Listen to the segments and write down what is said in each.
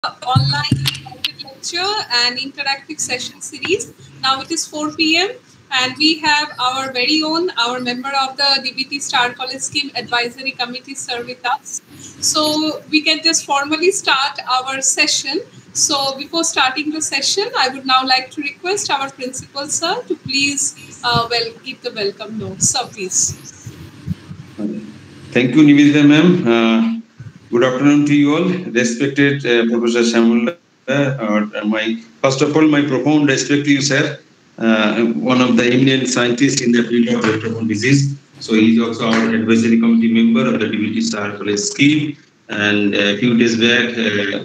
online lecture and interactive session series. Now it is 4 p.m. and we have our very own, our member of the DBT Star College Scheme Advisory Committee, sir, with us. So we can just formally start our session. So before starting the session, I would now like to request our principal, sir, to please give the welcome note. Sir, please. Thank you, Nivedita ma'am. Good afternoon to you all. Respected Professor Shyamul, first of all, my profound respect to you, sir. One of the eminent scientists in the field of vector-borne disease. So he is also our advisory committee member of the DBT Star College Scheme. And a few days back,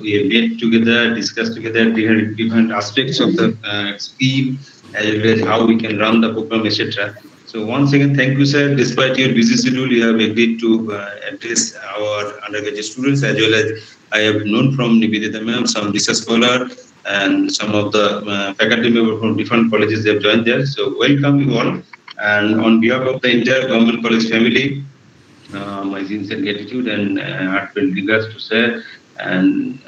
we have met together, discussed together different aspects of the scheme, as well as how we can run the program, etc. So once again, thank you, sir. Despite your busy schedule, you have agreed to address our undergraduate students, as well as I have known from Nivedita ma'am, some research scholar and some of the faculty members from different colleges they have joined there. So welcome you all. And on behalf of the entire government college family, my sincere gratitude and heartfelt regards to sir. And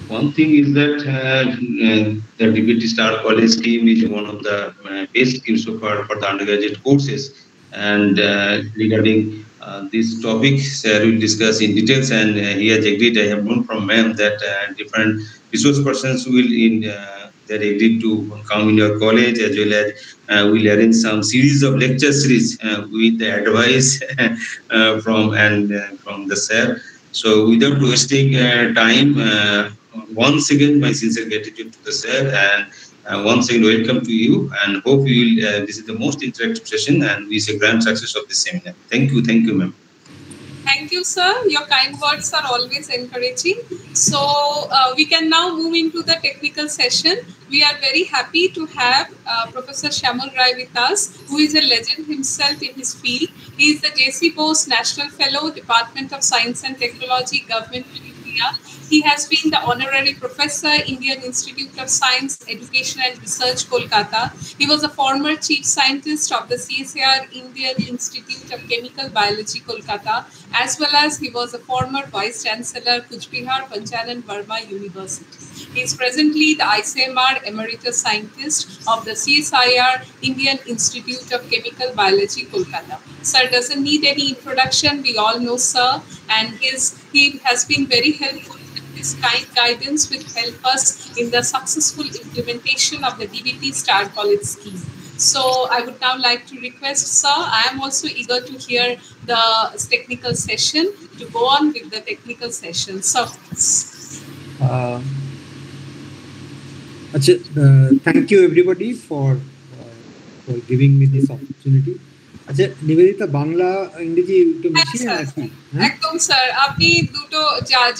one thing is that the DBT Star College Scheme is one of the best schemes so far for the undergraduate courses. And regarding this topic, sir will discuss in details. And he has agreed, I have known from ma'am that different resource persons will that agreed to come in your college, as well as we'll arrange some series of lecture series with the advice from the sir. So without wasting time, once again, my sincere gratitude to the sir, and once again, welcome to you, and hope you will. This is the most interactive session, and wish a grand success of this seminar. Thank you, ma'am. Thank you, sir. Your kind words are always encouraging. So we can now move into the technical session. We are very happy to have Professor Shyamul Rai with us, who is a legend himself in his field. He is the J.C. Bose National Fellow, Department of Science and Technology, Government of India. He has been the Honorary Professor, Indian Institute of Science, Education and Research, Kolkata. He was a former Chief Scientist of the CSIR Indian Institute of Chemical Biology, Kolkata, as well as he was a former Vice Chancellor, Kuch Bihar Panchanan Verma University. He is presently the ICMR Emeritus Scientist of the CSIR Indian Institute of Chemical Biology, Kolkata. Sir doesn't need any introduction. We all know sir, and he has been very helpful. His kind guidance will help us in the successful implementation of the DBT Star College Scheme. So I would now like to request, sir, I am also eager to hear the technical session, to go on with the technical session. So thank you everybody for giving me this opportunity. আচ্ছা নিবেদিতা বাংলা ইংরেজি দুটো মিশিয়ে নাকি? একদম sir, আপনি দুটো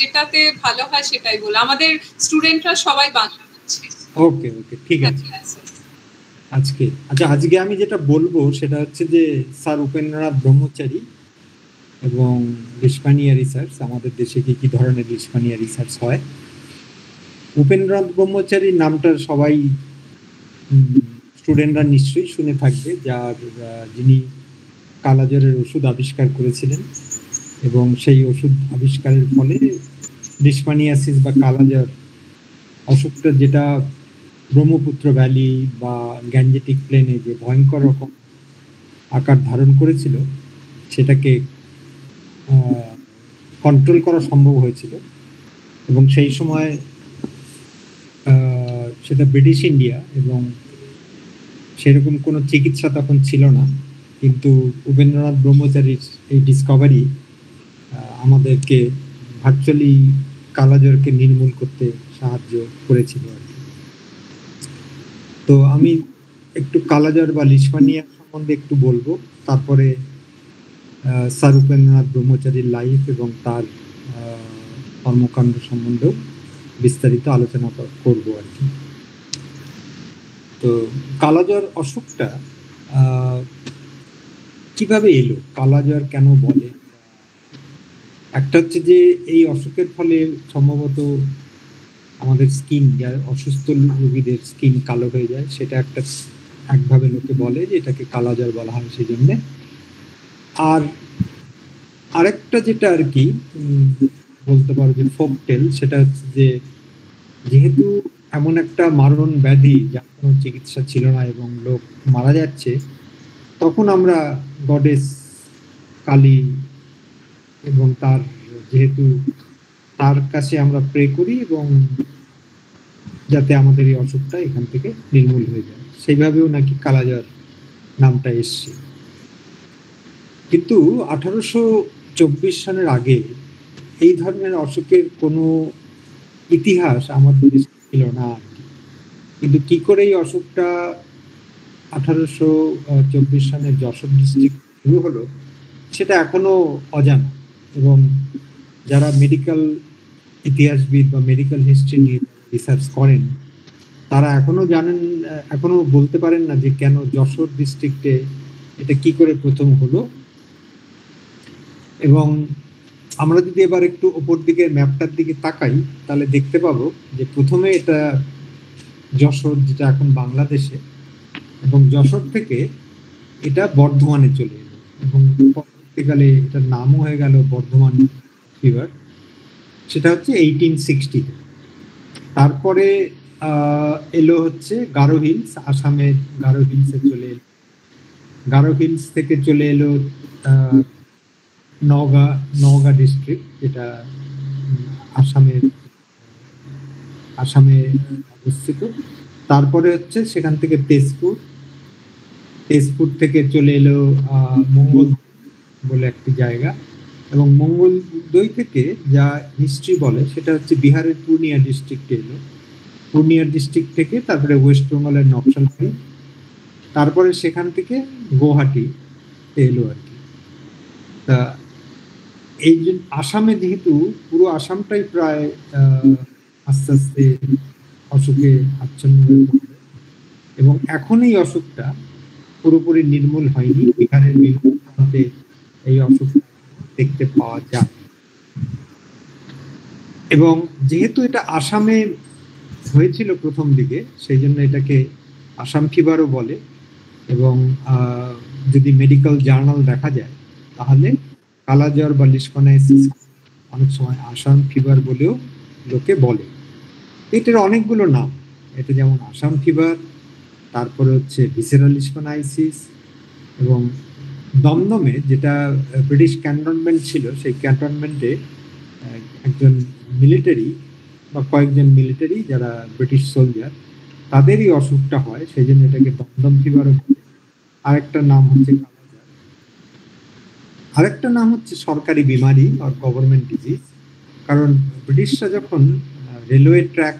যেটাতে ভালো হয় সেটাই বল। আমাদের স্টুডেন্টরা সবাই বাংলা বলছে। ওকে ঠিক আছে। আজকে আমি যেটা বলবো সেটা হচ্ছে যে স্যার উপেন্দ্রনাথ ব্রহ্মচারী এবং লিশমানিয়া রিসার্চ, আমাদের দেশে কি ধরনের লিশমানিয়া রিসার্চ হয়। উপেন্দ্রনাথ ব্রহ্মচারীর নামটা সবাই স্টুডেন্টরা নিশ্চয়ই শুনে থাকবে, যিনি কালাজ্বরের ওষুধ আবিষ্কার করেছিলেন এবং সেই ওষুধ আবিষ্কারের ফলে লিশমানিয়াসিস বা কালাজ্বর অসুখটা, যেটা ব্রহ্মপুত্র ভ্যালি বা গ্যাঞ্জেটিক প্লেনে যে ভয়ঙ্কর রকম আকার ধারণ করেছিল, সেটাকে কন্ট্রোল করা সম্ভব হয়েছিল। এবং সেই সময় সেটা ব্রিটিশ ইন্ডিয়া, এবং সেরকম কোনো চিকিৎসা তখন ছিল না, কিন্তু উপেন্দ্রনাথ ব্রহ্মচারীর এই ডিসকভারি আমাদেরকে ভার্চুয়ালি কালাজ্বরকে নির্মূল করতে সাহায্য করেছিল আর কি। তো আমি একটু কালাজ্বর বা লিশমানিয়া সম্বন্ধে একটু বলবো, তারপরে স্যার উপেন্দ্রনাথ ব্রহ্মচারীর লাইফ এবং তার কর্মকাণ্ড সম্বন্ধেও বিস্তারিত আলোচনা করবো আর কি। তো কালাজ্বর অসুখটা কিভাবে এলো, কালাজ্বর কেন বলে? একটা হচ্ছে যে এই অসুখের ফলে সম্ভবত আমাদের স্কিন, যার অসুস্থ রোগীদের স্কিন কালো হয়ে যায়, সেটা একভাবে লোকে বলে যে এটাকে কালাজ্বর বলা হয় সেই জন্যে। আর আরেকটা যেটা আর কি বলতে পারো যে ফোক টেল, সেটা হচ্ছে যে যেহেতু এমন একটা মারণ ব্যাধি যার কোনো চিকিৎসা ছিল না এবং লোক মারা যাচ্ছে, তখন আমরা গডেস কালী এবং তার যেহেতু তার কাছে আমরা প্রে করি এবং যাতে আমাদের এই অসুখটা এখান থেকে নির্মূল হয়ে যায়, সেইভাবেও নাকি কালাজ্বর নামটা এসছে। কিন্তু 1824 সালের আগে এই ধরনের অসুখের কোনো ইতিহাস আমাদের দেশে ছিল না। কিন্তু কি করে এই অসুখটা 1824 সালে যশোর ডিস্ট্রিক্ট শুরু হলো সেটা এখনো অজানা, এবং যারা মেডিকেল ইতিহাসবিদ বা মেডিকেল হিস্ট্রি নিয়ে রিসার্চ করেন তারা এখনো বলতে পারেন না যে কেন যশোর ডিস্ট্রিক্টে এটা কি করে প্রথম হলো। এবং আমরা যদি এবার একটু উপর দিকে ম্যাপটার দিকে তাকাই তাহলে দেখতে পাবো যে প্রথমে এটা যশোর, যেটা এখন বাংলাদেশে, এবং যশোর থেকে এটা বর্ধমানে চলে এলো এবং পরবর্তীকালে এটার নামও হয়ে গেল বর্ধমান ফিভার। সেটা হচ্ছে 1860। তারপরে এলো হচ্ছে গারো হিলস, আসামের গারো হিলসে চলে এলো। গারো হিলস থেকে চলে এলো নওগাঁ ডিস্ট্রিক্ট, যেটা আসামে অবস্থিত। তারপরে হচ্ছে সেখান থেকে তেজপুর থেকে চলে এলো মঙ্গল বলে একটি জায়গা, এবং মঙ্গলদৈ থেকে যা হিস্ট্রি বলে সেটা হচ্ছে বিহারের পূর্ণিয়া ডিস্ট্রিক্টে এলো। পূর্ণিয়া ডিস্ট্রিক্ট থেকে তারপরে ওয়েস্ট বেঙ্গলের নকশালবাড়ি, তারপরে সেখান থেকে গুয়াহাটি এলো আর কি। তা এই যে আসামে, যেহেতু পুরো আসামটাই প্রায় আস্তে আস্তে অসুখে আচ্ছন্ন হয়ে পড়বে, এবং এখন এই অসুখটা পুরোপুরি নির্মূল হয়নি। বিহারের বিভিন্ন প্রান্তে এই অসুখ দেখতে পাওয়া যায়, এবং যেহেতু এটা আসামে হয়েছিল প্রথম দিকে, সেই জন্য এটাকে আসাম ফিভারও বলে। এবং যদি মেডিকেল জার্নাল দেখা যায় তাহলে কালাজ্বর বা লিশমানাইসিস অনেক সময় আসাম ফিভার বলেও লোকে বলে। এটার অনেকগুলো নাম, এটা যেমন আসাম ফিভার, তারপরে হচ্ছে ভিসেরাল লিশমানাইসিস, এবং দমদমে যেটা ব্রিটিশ ক্যান্টনমেন্ট ছিল, সেই ক্যান্টনমেন্টে একজন মিলিটারি বা কয়েকজন মিলিটারি যারা ব্রিটিশ সোলজার, তাদেরই অসুখটা হয়, সেই জন্য এটাকে দমদম ফিভারও বলে। আরেকটা নাম হচ্ছে কালাজ্বর, আরেকটা নাম হচ্ছে সরকারি বিমারি আর গভর্নমেন্ট ডিজিজ। কারণ ব্রিটিশরা যখন রেলওয়ে ট্র্যাক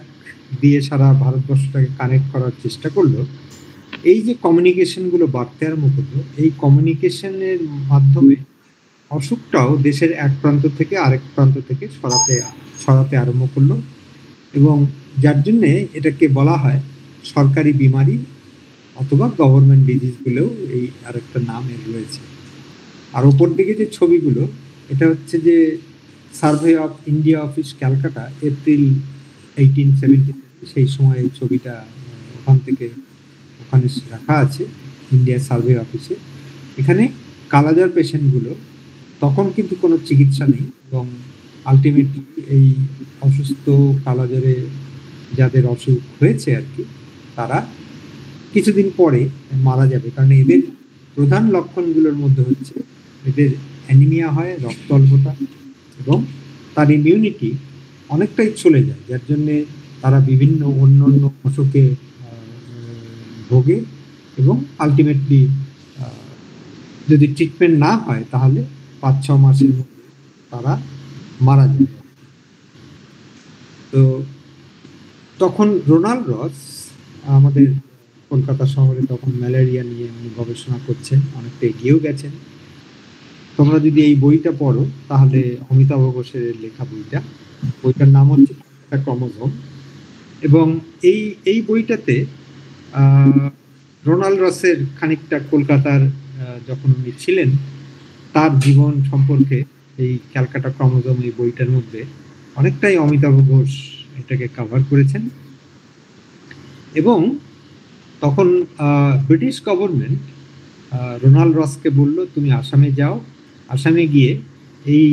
দিয়ে সারা ভারতবর্ষটাকে কানেক্ট করার চেষ্টা করলো, এই যে কমিউনিকেশনগুলো বাড়তে আরম্ভ করলো, এই কমিউনিকেশনের মাধ্যমে অসুখটাও দেশের এক প্রান্ত থেকে আরেক প্রান্ত থেকে ছড়াতে আরম্ভ করলো, এবং যার জন্যে এটাকে বলা হয় সরকারি বিমারি অথবা গভর্নমেন্ট ডিজিজ বলেও এই আরেকটা নাম এর রয়েছে। আর ওপর দিকে যে ছবিগুলো, এটা হচ্ছে যে survey of India office Calcutta, April 1870, সেই সময় এই ছবিটা ওখানে রাখা আছে ইন্ডিয়া সার্ভে অফিসে। এখানে কালাজ্বর পেশেন্টগুলো, তখন কিন্তু কোনো চিকিৎসা নেই, এবং আলটিমেটলি এই অসুস্থ কালাজ্বরে যাদের অসুখ হয়েছে আর কি, তারা কিছুদিন পরে মারা যাবে। কারণ এদের প্রধান লক্ষণগুলোর মধ্যে হচ্ছে এদের অ্যানিমিয়া হয়, রক্ত অল্পতা, এবং তার ইমিউনিটি অনেকটাই চলে যায়, যার জন্যে তারা বিভিন্ন অন্যান্য অসুখে ভোগে, এবং আলটিমেটলি যদি ট্রিটমেন্ট না হয় তাহলে 5-6 মাসের মধ্যে তারা মারা যায়। তো তখন রোনাল্ড রস আমাদের কলকাতা শহরে তখন ম্যালেরিয়া নিয়ে উনি গবেষণা করছেন, অনেকটা এগিয়েও গেছেন। তোমরা যদি এই বইটা পড়ো তাহলে অমিতাভ ঘোষের লেখা বইটার নাম হচ্ছে ক্রোমোজোম, এবং এই বইটাতে রোনাল্ড রসের খানিকটা কলকাতার যখন উনি ছিলেন তার জীবন সম্পর্কে এই ক্যালকাটা ক্রোমোজোম এই বইটার মধ্যে অনেকটাই অমিতাভ ঘোষ এটাকে কভার করেছেন। এবং তখন ব্রিটিশ গভর্নমেন্ট রোনাল্ড রসকে বলল, তুমি আসামে যাও, আসামে গিয়ে এই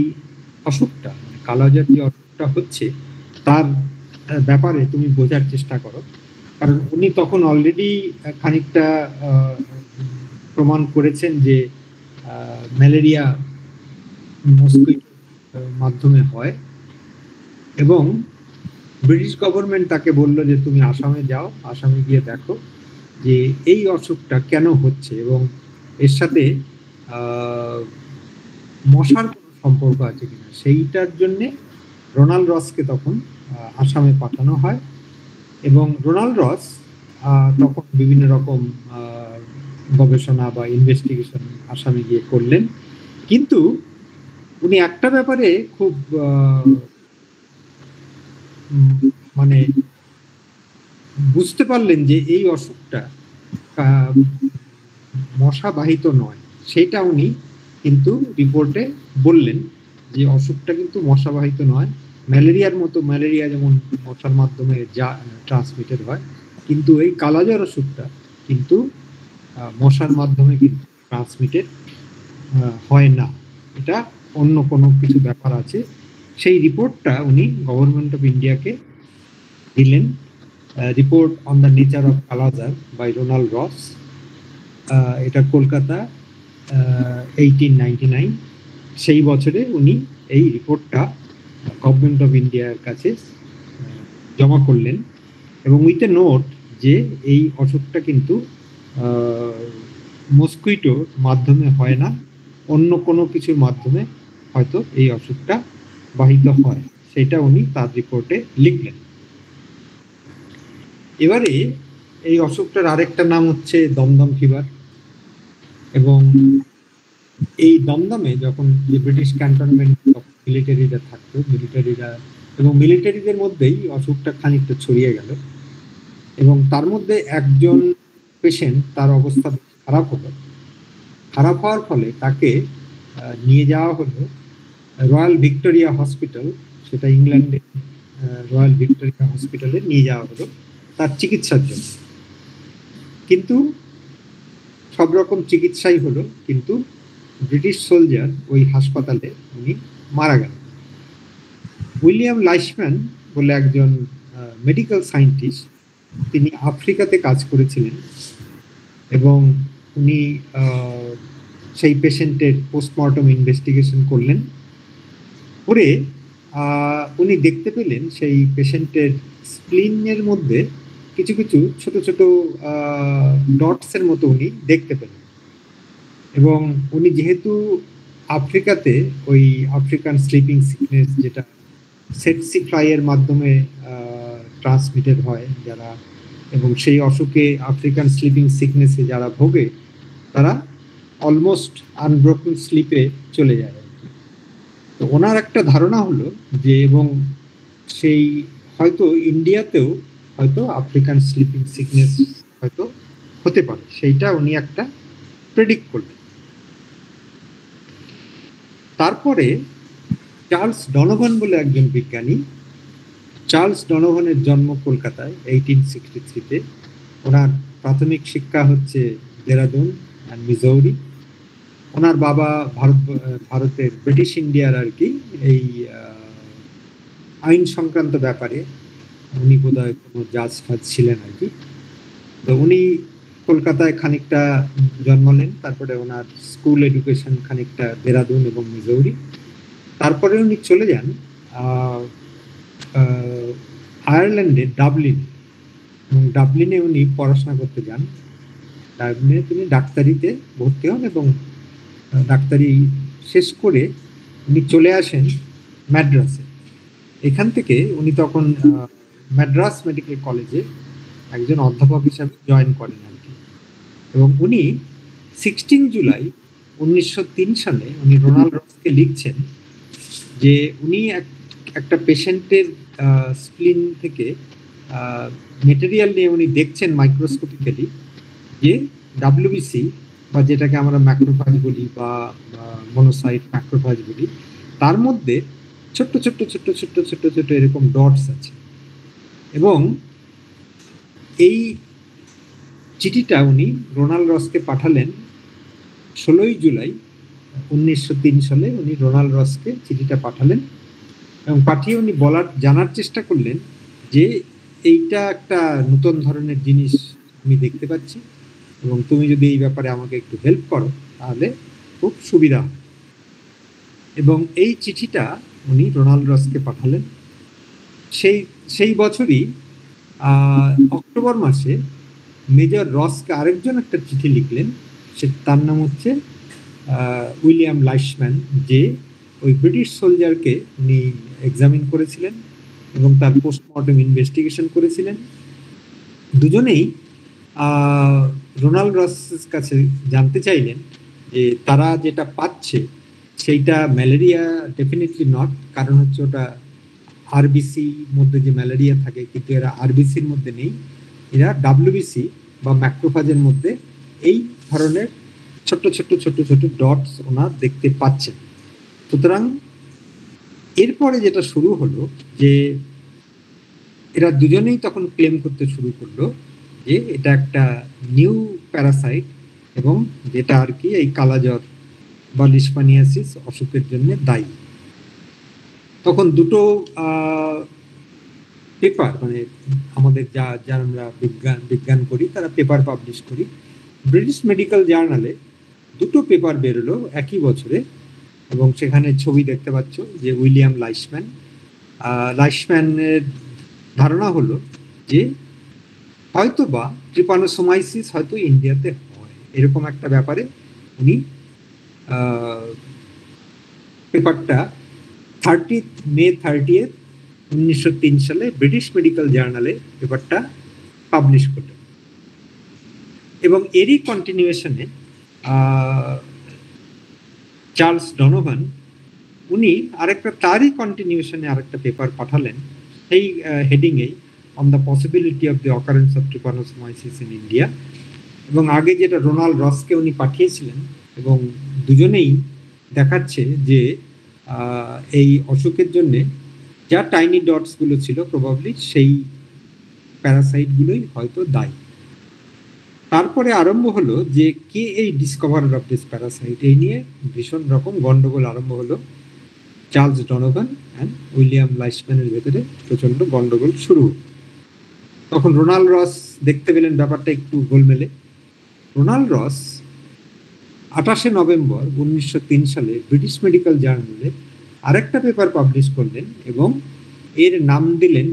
অসুখটা কালাজার যে অসুখটা হচ্ছে তার ব্যাপারে তুমি বোঝার চেষ্টা করো, কারণ উনি তখন অলরেডি খানিকটা প্রমাণ করেছেন যে ম্যালেরিয়া মস্কিটোর মাধ্যমে হয়, এবং ব্রিটিশ গভর্নমেন্ট তাকে বলল যে তুমি আসামে যাও, আসামে গিয়ে দেখো যে এই অসুখটা কেন হচ্ছে এবং এর সাথে মশার কোনো সম্পর্ক আছে কিনা। সেইটার জন্যে রোনাল্ড রসকে তখন আসামে পাঠানো হয়, এবং রোনাল্ড রস তখন বিভিন্ন রকম গবেষণা বা ইনভেস্টিগেশন আসামে গিয়ে করলেন। কিন্তু উনি একটা ব্যাপারে খুব মানে বুঝতে পারলেন যে এই অসুখটা মশাবাহিত নয়, সেটা উনি কিন্তু রিপোর্টে বললেন যে অসুখটা কিন্তু মশাবাহিত নয়। ম্যালেরিয়ার মতো, ম্যালেরিয়া যেমন মশার মাধ্যমে যা ট্রান্সমিটেড হয়, কিন্তু এই কালাজ্বর অসুখটা কিন্তু মশার মাধ্যমে কিন্তু ট্রান্সমিটেড হয় না, এটা অন্য কোনো কিছু ব্যাপার আছে। সেই রিপোর্টটা উনি গভর্নমেন্ট অফ ইন্ডিয়াকে দিলেন, report on the nature of kala azar by Ronald Ross. এটা কলকাতা 1899। সেই বছরে উনি এই রিপোর্টটা গভর্নমেন্ট অফ ইন্ডিয়ার কাছে জমা করলেন, এবং উইথ এ নোট যে এই অসুখটা কিন্তু মস্কিটোর মাধ্যমে হয় না, অন্য কোনো কিছুর মাধ্যমে হয়তো এই অসুখটা বাহিত হয়, সেটা উনি তার রিপোর্টে লিখলেন। এবারে এই অসুখটার আরেকটা নাম হচ্ছে দমদম ফিভার, এবং এই দমদমে যখন ব্রিটিশ ক্যান্টনমেন্ট মিলিটারিরা থাকতো, মিলিটারিরা এবং মিলিটারিদের মধ্যেই অসুখটা খানিকটা ছড়িয়ে গেল, এবং তার মধ্যে একজন পেশেন্ট তার অবস্থা খারাপ হলো। খারাপ হওয়ার ফলে তাকে নিয়ে যাওয়া হলো রয়্যাল ভিক্টোরিয়া হসপিটাল, সেটা ইংল্যান্ডে রয়্যাল ভিক্টোরিয়া হসপিটালে নিয়ে যাওয়া হলো তার চিকিৎসার জন্য। কিন্তু সব রকম চিকিৎসাই হলো, কিন্তু ব্রিটিশ সোলজার ওই হাসপাতালে উনি মারা গেলেন। উইলিয়াম লাইশম্যান বলে একজন মেডিকেল সায়েন্টিস্ট, তিনি আফ্রিকাতে কাজ করেছিলেন, এবং উনি সেই পেশেন্টের পোস্টমর্টম ইনভেস্টিগেশন করলেন। করে উনি দেখতে পেলেন সেই পেশেন্টের স্প্লিনের মধ্যে কিছু কিছু ছোট ছোট ডটসের মতো উনি দেখতে পেলেন, এবং উনি যেহেতু আফ্রিকাতে ওই আফ্রিকান স্লিপিং সিকনেস, যেটা সেটসি ফ্লাইয়ের মাধ্যমে ট্রান্সমিটেড হয় যারা, এবং সেই অসুখে আফ্রিকান স্লিপিং সিকনেসে যারা ভোগে তারা অলমোস্ট আনব্রোকেন স্লিপে চলে যায়। তো ওনার একটা ধারণা হলো যে, এবং সেই হয়তো ইন্ডিয়াতেও হয়তো আফ্রিকান স্লিপিং সিকনেস হয়তো হতে পারে, সেইটা উনি একটা প্রেডিক্ট করলেন। তারপরে চার্লস ডনোভান বলে একজন বিজ্ঞানী, চার্লস ডনোভানের জন্ম কলকাতায় 1863-তে। ওনার প্রাথমিক শিক্ষা হচ্ছে দেরাদুন আর মিজৌরি। ওনার বাবা ভারতের ব্রিটিশ ইন্ডিয়ার আর কি এই আইন সংক্রান্ত ব্যাপারে উনি বোধহয় কোনো জাজ ফাজ ছিলেন আর কি। তো উনি কলকাতায় খানিকটা জন্মালেন, তারপরে ওনার স্কুল এডুকেশন খানিকটা দেরাদুন এবং মিজৌরি। তারপরে উনি চলে যান আয়ারল্যান্ডে ডাবলিনে, এবং ডাবলিনে উনি পড়াশোনা করতে যান। ডাবলিনে তিনি ডাক্তারিতে ভর্তি হন, এবং ডাক্তারি শেষ করে উনি চলে আসেন ম্যাড্রাসে। এখান থেকে উনি তখন ম্যাড্রাস মেডিকেল কলেজে একজন অধ্যাপক হিসাবে জয়েন করেন আর কি। এবং উনি 16 জুলাই 1903 সালে উনি রোনাল্ড রসকে লিখছেন যে উনি একটা পেশেন্টের স্প্লিন থেকে মেটেরিয়াল নিয়ে উনি দেখছেন মাইক্রোস্কোপিক্যালি যে ডাব্লিউবিসি বা যেটাকে আমরা ম্যাক্রোফাজ বলি বা মনোসাইট ম্যাক্রোফাজ বলি, তার মধ্যে ছোট্ট ছোট্ট ছোট্ট ছোট্ট ছোট্ট ছোট্ট এরকম ডটস আছে। এবং এই চিঠিটা উনি রোনাল্ড রসকে পাঠালেন 16 জুলাই 1903 সালে। উনি রোনাল্ড রসকে চিঠিটা পাঠালেন এবং পাঠিয়ে উনি জানার চেষ্টা করলেন যে এইটা একটা নতুন ধরনের জিনিস আমি দেখতে পাচ্ছি, এবং তুমি যদি এই ব্যাপারে আমাকে একটু হেল্প করো তাহলে খুব সুবিধা হয়। এবং এই চিঠিটা উনি রোনাল্ড রসকে পাঠালেন। সেই বছরই অক্টোবর মাসে মেজর রসকে আরেকজন একটা চিঠি লিখলেন, তার নাম হচ্ছে উইলিয়াম লাইশম্যান, যে ওই ব্রিটিশ সোলজারকে উনি এক্সামিন করেছিলেন এবং তার পোস্টমর্টম ইনভেস্টিগেশন করেছিলেন। দুজনেই রোনাল্ড রসের কাছে জানতে চাইলেন যে তারা যেটা পাচ্ছে সেইটা ম্যালেরিয়া ডেফিনেটলি নট, কারণ হচ্ছে ওটা আরবিসি মধ্যে যে ম্যালেরিয়া থাকে, কিন্তু এরা আরবিসির মধ্যে নেই, এরা ডাব্লিউবিসি বা ম্যাক্রোফাজের মধ্যে এই ধরনের ছোট ছোট ছোট ছোট ডটস ওনার দেখতে পাচ্ছেন। সুতরাং এরপরে যেটা শুরু হলো যে এরা দুজনেই তখন ক্লেম করতে শুরু করলো যে এটা একটা নিউ প্যারাসাইট, এবং যেটা আর কি এই কালাজ্বর বা লিশমানিয়াসিস অসুখের জন্য দায়ী। তখন দুটো পেপার, মানে আমাদের যারা আমরা বিজ্ঞান করি তারা পেপার পাবলিশ করি, ব্রিটিশ মেডিকেল জার্নালে দুটো পেপার বেরোলো একই বছরে, এবং সেখানে ছবি দেখতে পাচ্ছ যে উইলিয়াম লাইশম্যানের ধারণা হলো যে হয়তো বা ট্রিপানোসোমাইসিস হয়তো ইন্ডিয়াতে হয়, এরকম একটা ব্যাপারে উনি পেপারটা মে 30, 1903 সালে ব্রিটিশ মেডিকেল জার্নালে পেপারটা পাবলিশ করলেন। এবং এরই কন্টিনিউয়েশনে চার্লস ডনোভান উনি তারই কন্টিনিউয়েশনে আরেকটা পেপার পাঠালেন সেই হেডিংয়েই, on the possibility of the occurrence of trypanosomiasis in India. এবং আগে যেটা রোনাল্ড রসকে উনি পাঠিয়েছিলেন, এবং দুজনেই দেখাচ্ছে যে এই অসুখের জন্যে যা টাইনি ডটসগুলো ছিল প্রবাবলি সেই প্যারাসাইটগুলোই হয়তো দায়ী। তারপরে আরম্ভ হলো যে কে এই ডিসকভারার অফ দিস প্যারাসাইট, এই নিয়ে ভীষণ রকম গন্ডগোল আরম্ভ হলো। চার্লস ডনোভান অ্যান্ড উইলিয়াম লাইশম্যানের ভেতরে প্রচন্ড গন্ডগোল শুরু। তখন রোনাল্ড রস দেখতে পেলেন ব্যাপারটা একটু গোলমেলে। রোনাল্ড রস 28 নভেম্বর 1903 সালে ব্রিটিশ মেডিকেল জার্নালে আরেকটা পেপার পাবলিশ করলেন, এবং এর নাম দিলেন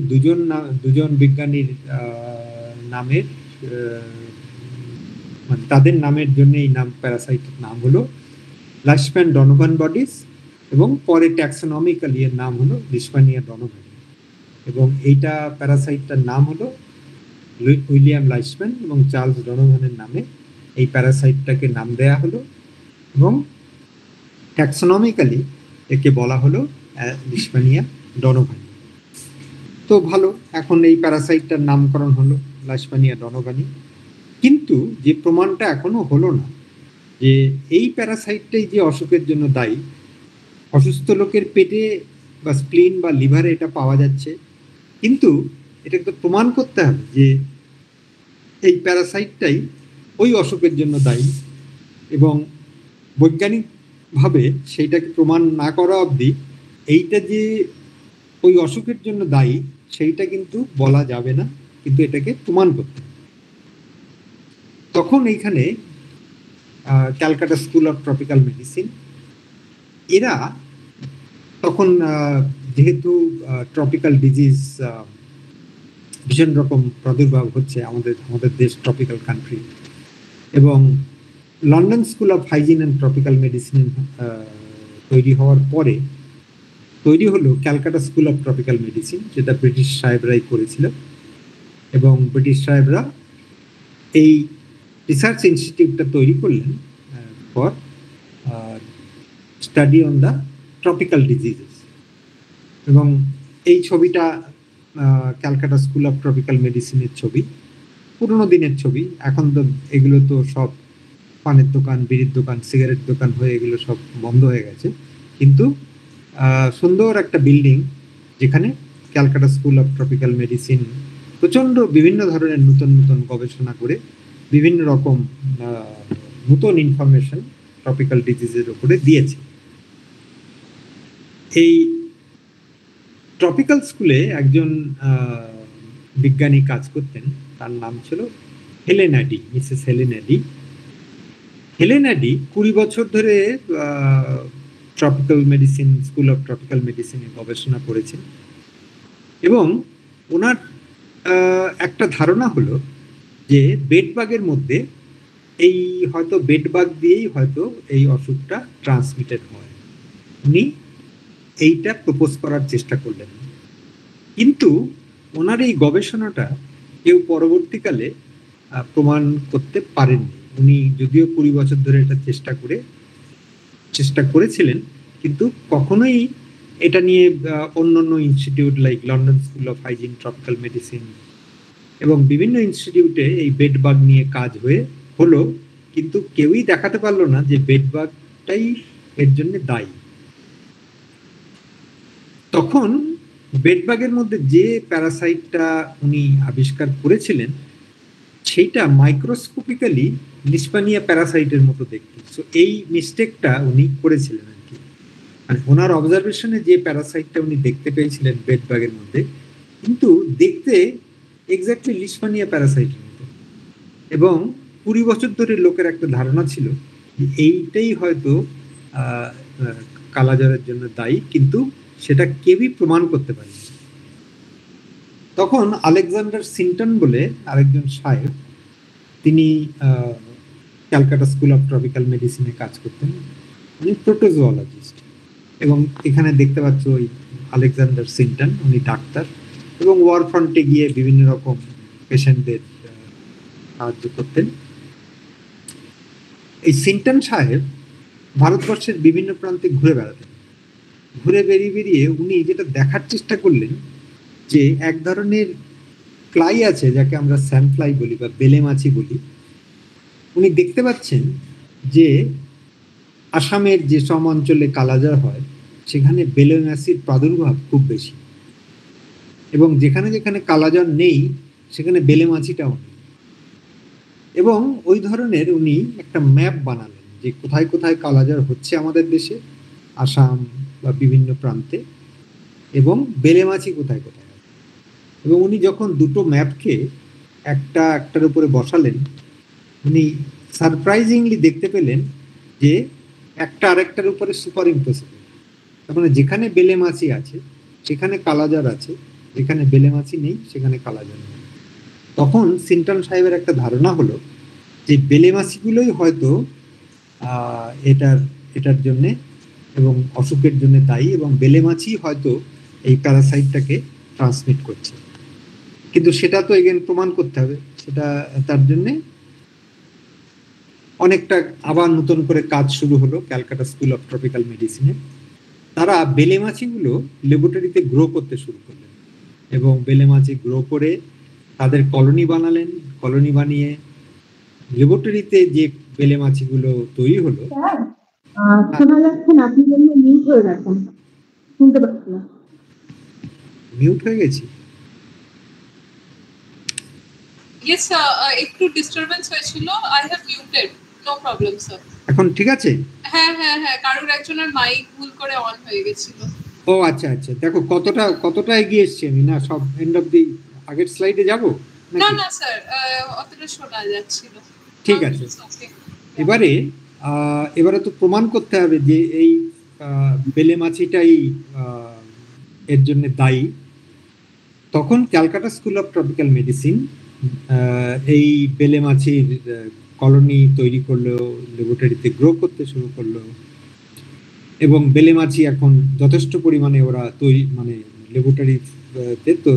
দুজন বিজ্ঞানীর নামের, মানে তাদের নামের জন্য এই নাম, প্যারাসাইটের নাম হলো লাইশম্যান ডনোভান বডিস, এবং পরে ট্যাক্সোনমিক্যালি এর নাম হলো লিশমানিয়া ডনোভানি। এবং এইটা প্যারাসাইটটার নাম হলো উইলিয়াম লাইশম্যান এবং চার্লস ডনোভানের নামে এই প্যারাসাইটটাকে নাম দেয়া হলো, এবং ট্যাক্সোনমিক্যালি একে বলা হলো লিশমানিয়া ডনোভানি। তো ভালো, এখন এই প্যারাসাইটটার নামকরণ হলো লিশমানিয়া ডনোভানি। কিন্তু যে প্রমাণটা এখনো হলো না যে এই প্যারাসাইটটাই যে অসুখের জন্য দায়ী, অসুস্থ লোকের পেটে বা স্প্লিন বা লিভারে এটা পাওয়া যাচ্ছে, কিন্তু এটাকে তো প্রমাণ করতে হবে যে এই প্যারাসাইটটাই ওই অসুখের জন্য দায়ী, এবং বৈজ্ঞানিকভাবে সেইটাকে প্রমাণ না করা অবধি এইটা যে ওই অসুখের জন্য দায়ী সেইটা কিন্তু বলা যাবে না, কিন্তু এটাকে প্রমাণ করতে হবে। তখন এইখানে Calcutta school of Tropical medicine, এরা তখন যেহেতু ট্রপিক্যাল ডিজিজ ভীষণ রকম প্রাদুর্ভাব হচ্ছে আমাদের দেশ ট্রপিক্যাল কান্ট্রি, এবং London school of hygiene and tropical medicine তৈরি হওয়ার পরে তৈরি হলো Calcutta school of Tropical medicine, যেটা ব্রিটিশ সাহেবরাই করেছিল। এবং ব্রিটিশ সাহেবরা এই রিসার্চ ইনস্টিটিউটটা তৈরি করলেন for study on the tropical diseases. এবং এই ছবিটা ক্যালকাটা স্কুল অফ ট্রপিক্যাল মেডিসিনের ছবি, পুরোনো দিনের ছবি। এখন তো এগুলো তো সব পানের দোকান, বিড়ির দোকান, সিগারেট দোকান হয়ে এগুলো সব বন্ধ হয়ে গেছে, কিন্তু সুন্দর একটা বিল্ডিং যেখানে Calcutta school of Tropical medicine প্রচণ্ড বিভিন্ন ধরনের নতুন নতুন গবেষণা করে বিভিন্ন রকম নতুন ইনফরমেশন ট্রপিক্যাল ডিজিজের উপরে দিয়েছে। এই ট্রপিক্যাল স্কুলে একজন বিজ্ঞানী কাজ করতেন, তার নাম ছিল Helena D, Mrs Helena D. Helena D 20 বছর ধরে tropical medicine, school of tropical মেডিসিনে গবেষণা করেছেন এবং ওনার একটা ধারণা হলো যে বেডবাগের মধ্যে এই হয়তো বেডবাগ দিয়েই হয়তো এই অসুখটা ট্রান্সমিটেড হয়। উনি এইটা প্রপোজ করার চেষ্টা করলেন, কিন্তু ওনার এই গবেষণাটা কেউ পরবর্তীকালে প্রমাণ করতে পারেননি। উনি যদিও 20 বছর ধরে এটা চেষ্টা করেছিলেন, কিন্তু কখনোই এটা নিয়ে অন্যান্য institute like London school of hygiene tropical medicine এবং বিভিন্ন ইনস্টিটিউটে এই বেডবাগ নিয়ে কাজ হলো, কিন্তু কেউই দেখাতে পারলো না যে বেডবাগটাই এর জন্য দায়ী। তখন বেডবাগের মধ্যে যে প্যারাসাইটটা উনি আবিষ্কার করেছিলেন সেইটা মাইক্রোস্কোপিক্যালি লিশমানিয়া প্যারাসাইটের মতো দেখতে। সো এই মিস্টেকটা উনি করেছিলেন আর কি, মানে ওনার অবজারভেশনে যে প্যারাসাইটটা উনি দেখতে পেয়েছিলেন বেডবাগের মধ্যে, কিন্তু দেখতে এক্স্যাক্টলি লিশমানিয়া প্যারাসাইটের মতো। এবং 20 বছর ধরে লোকের একটা ধারণা ছিল যে এইটাই হয়তো কালাজ্বরের জন্য দায়ী, কিন্তু সেটা কেউই প্রমাণ করতে পারেনি। তখন আলেকজান্ডার সিন্টন বলে আরেকজন সাহেব, তিনি ক্যালকাটা স্কুল অফ ট্রপিক্যাল মেডিসিনে কাজ করতেন, উনি প্রোটোজোলজিস্ট। এবং এখানে দেখতে পাচ্ছ ওই আলেকজান্ডার সিন্টন, উনি ডাক্তার এবং ওয়ার ফ্রন্টে গিয়ে বিভিন্ন রকম পেশেন্টদের সাহায্য করতেন। এই সিন্টন সাহেব ভারতবর্ষের বিভিন্ন প্রান্তে ঘুরে বেড়াতেন। ঘুরে বেরিয়ে উনি যেটা দেখার চেষ্টা করলেন যে এক ধরনের ফ্লাই আছে যাকে আমরা স্যান্ড ফ্লাই বলি বা বেলে মাছি বলি। উনি দেখতে পাচ্ছেন যে আসামের যে সব অঞ্চলে কালাজ্বর হয় সেখানে বেলে মাছির প্রাদুর্ভাব খুব বেশি, এবং যেখানে যেখানে কালাজ্বর নেই সেখানে বেলে মাছিটাও নেই। এবং ওই ধরনের উনি একটা ম্যাপ বানালেন যে কোথায় কোথায় কালাজ্বর হচ্ছে আমাদের দেশে, আসাম বা বিভিন্ন প্রান্তে, এবং বেলে মাছি কোথায় কোথায়। এবং উনি যখন দুটো ম্যাপকে একটার উপরে বসালেন, উনি সারপ্রাইজিংলি দেখতে পেলেন যে একটা আরেকটার উপরে সুপার ইম্পসিবল। তার মানে যেখানে বেলে মাছি আছে সেখানে কালাজ্বর আছে, যেখানে বেলে মাছি নেই সেখানে কালাজ্বর নেই। তখন সিন্টন সাহেবের একটা ধারণা হলো যে বেলে মাছিগুলোই হয়তো এটার জন্যে এবং অসুখের জন্য দায়ী, এবং বেলে মাছি হয়তো এই প্যারাসাইটটাকে ট্রান্সমিট করছে। কিন্তু সেটা তো এগেন প্রমাণ করতে হবে, সেটা তার জন্যে অনেকটা আবার নতুন করে কাজ শুরু হলো ক্যালকাটা স্কুল অফ ট্রপিক্যাল মেডিসিনে। তারা বেলে মাছিগুলো ল্যাবরেটরিতে গ্রো করতে শুরু করলেন এবং বেলে মাছি গ্রো করে তাদের কলোনি বানালেন। কলোনি বানিয়ে ল্যাবরেটরিতে যে বেলে মাছিগুলো তৈরি হলো, শোনা যাচ্ছে না, আপনি বললেন মিউট হয়ে গেছেন, শুনতে পাচ্ছি না। মিউট হয়ে গেছি? Yes sir, একটু ডিস্টারবেন্স হয়েছিল। I have muted, no problem sir. এখন ঠিক আছে? হ্যাঁ হ্যাঁ হ্যাঁ, কারোর একজনের মাইক ভুল করে অন হয়ে গেছিল। ও আচ্ছা আচ্ছা, দেখো কতটা এগিয়ে এসেছি আমি, না সব এন্ড অফ দি আগের স্লাইডে যাব? না না স্যার, অতটা শোনা যাচ্ছিল। ঠিক আছে, এবারে তো প্রমাণ করতে হবে যে এই বেলে মাছিটাই এর জন্য দায়ী। তখন Calcutta school of Tropical medicine এই বেলে মাছির কলোনি তৈরি করলো, ল্যাবরেটরিতে গ্রো করতে শুরু করলো, এবং বেলে মাছি এখন যথেষ্ট পরিমাণে ওরা ল্যাবরেটরিতে তো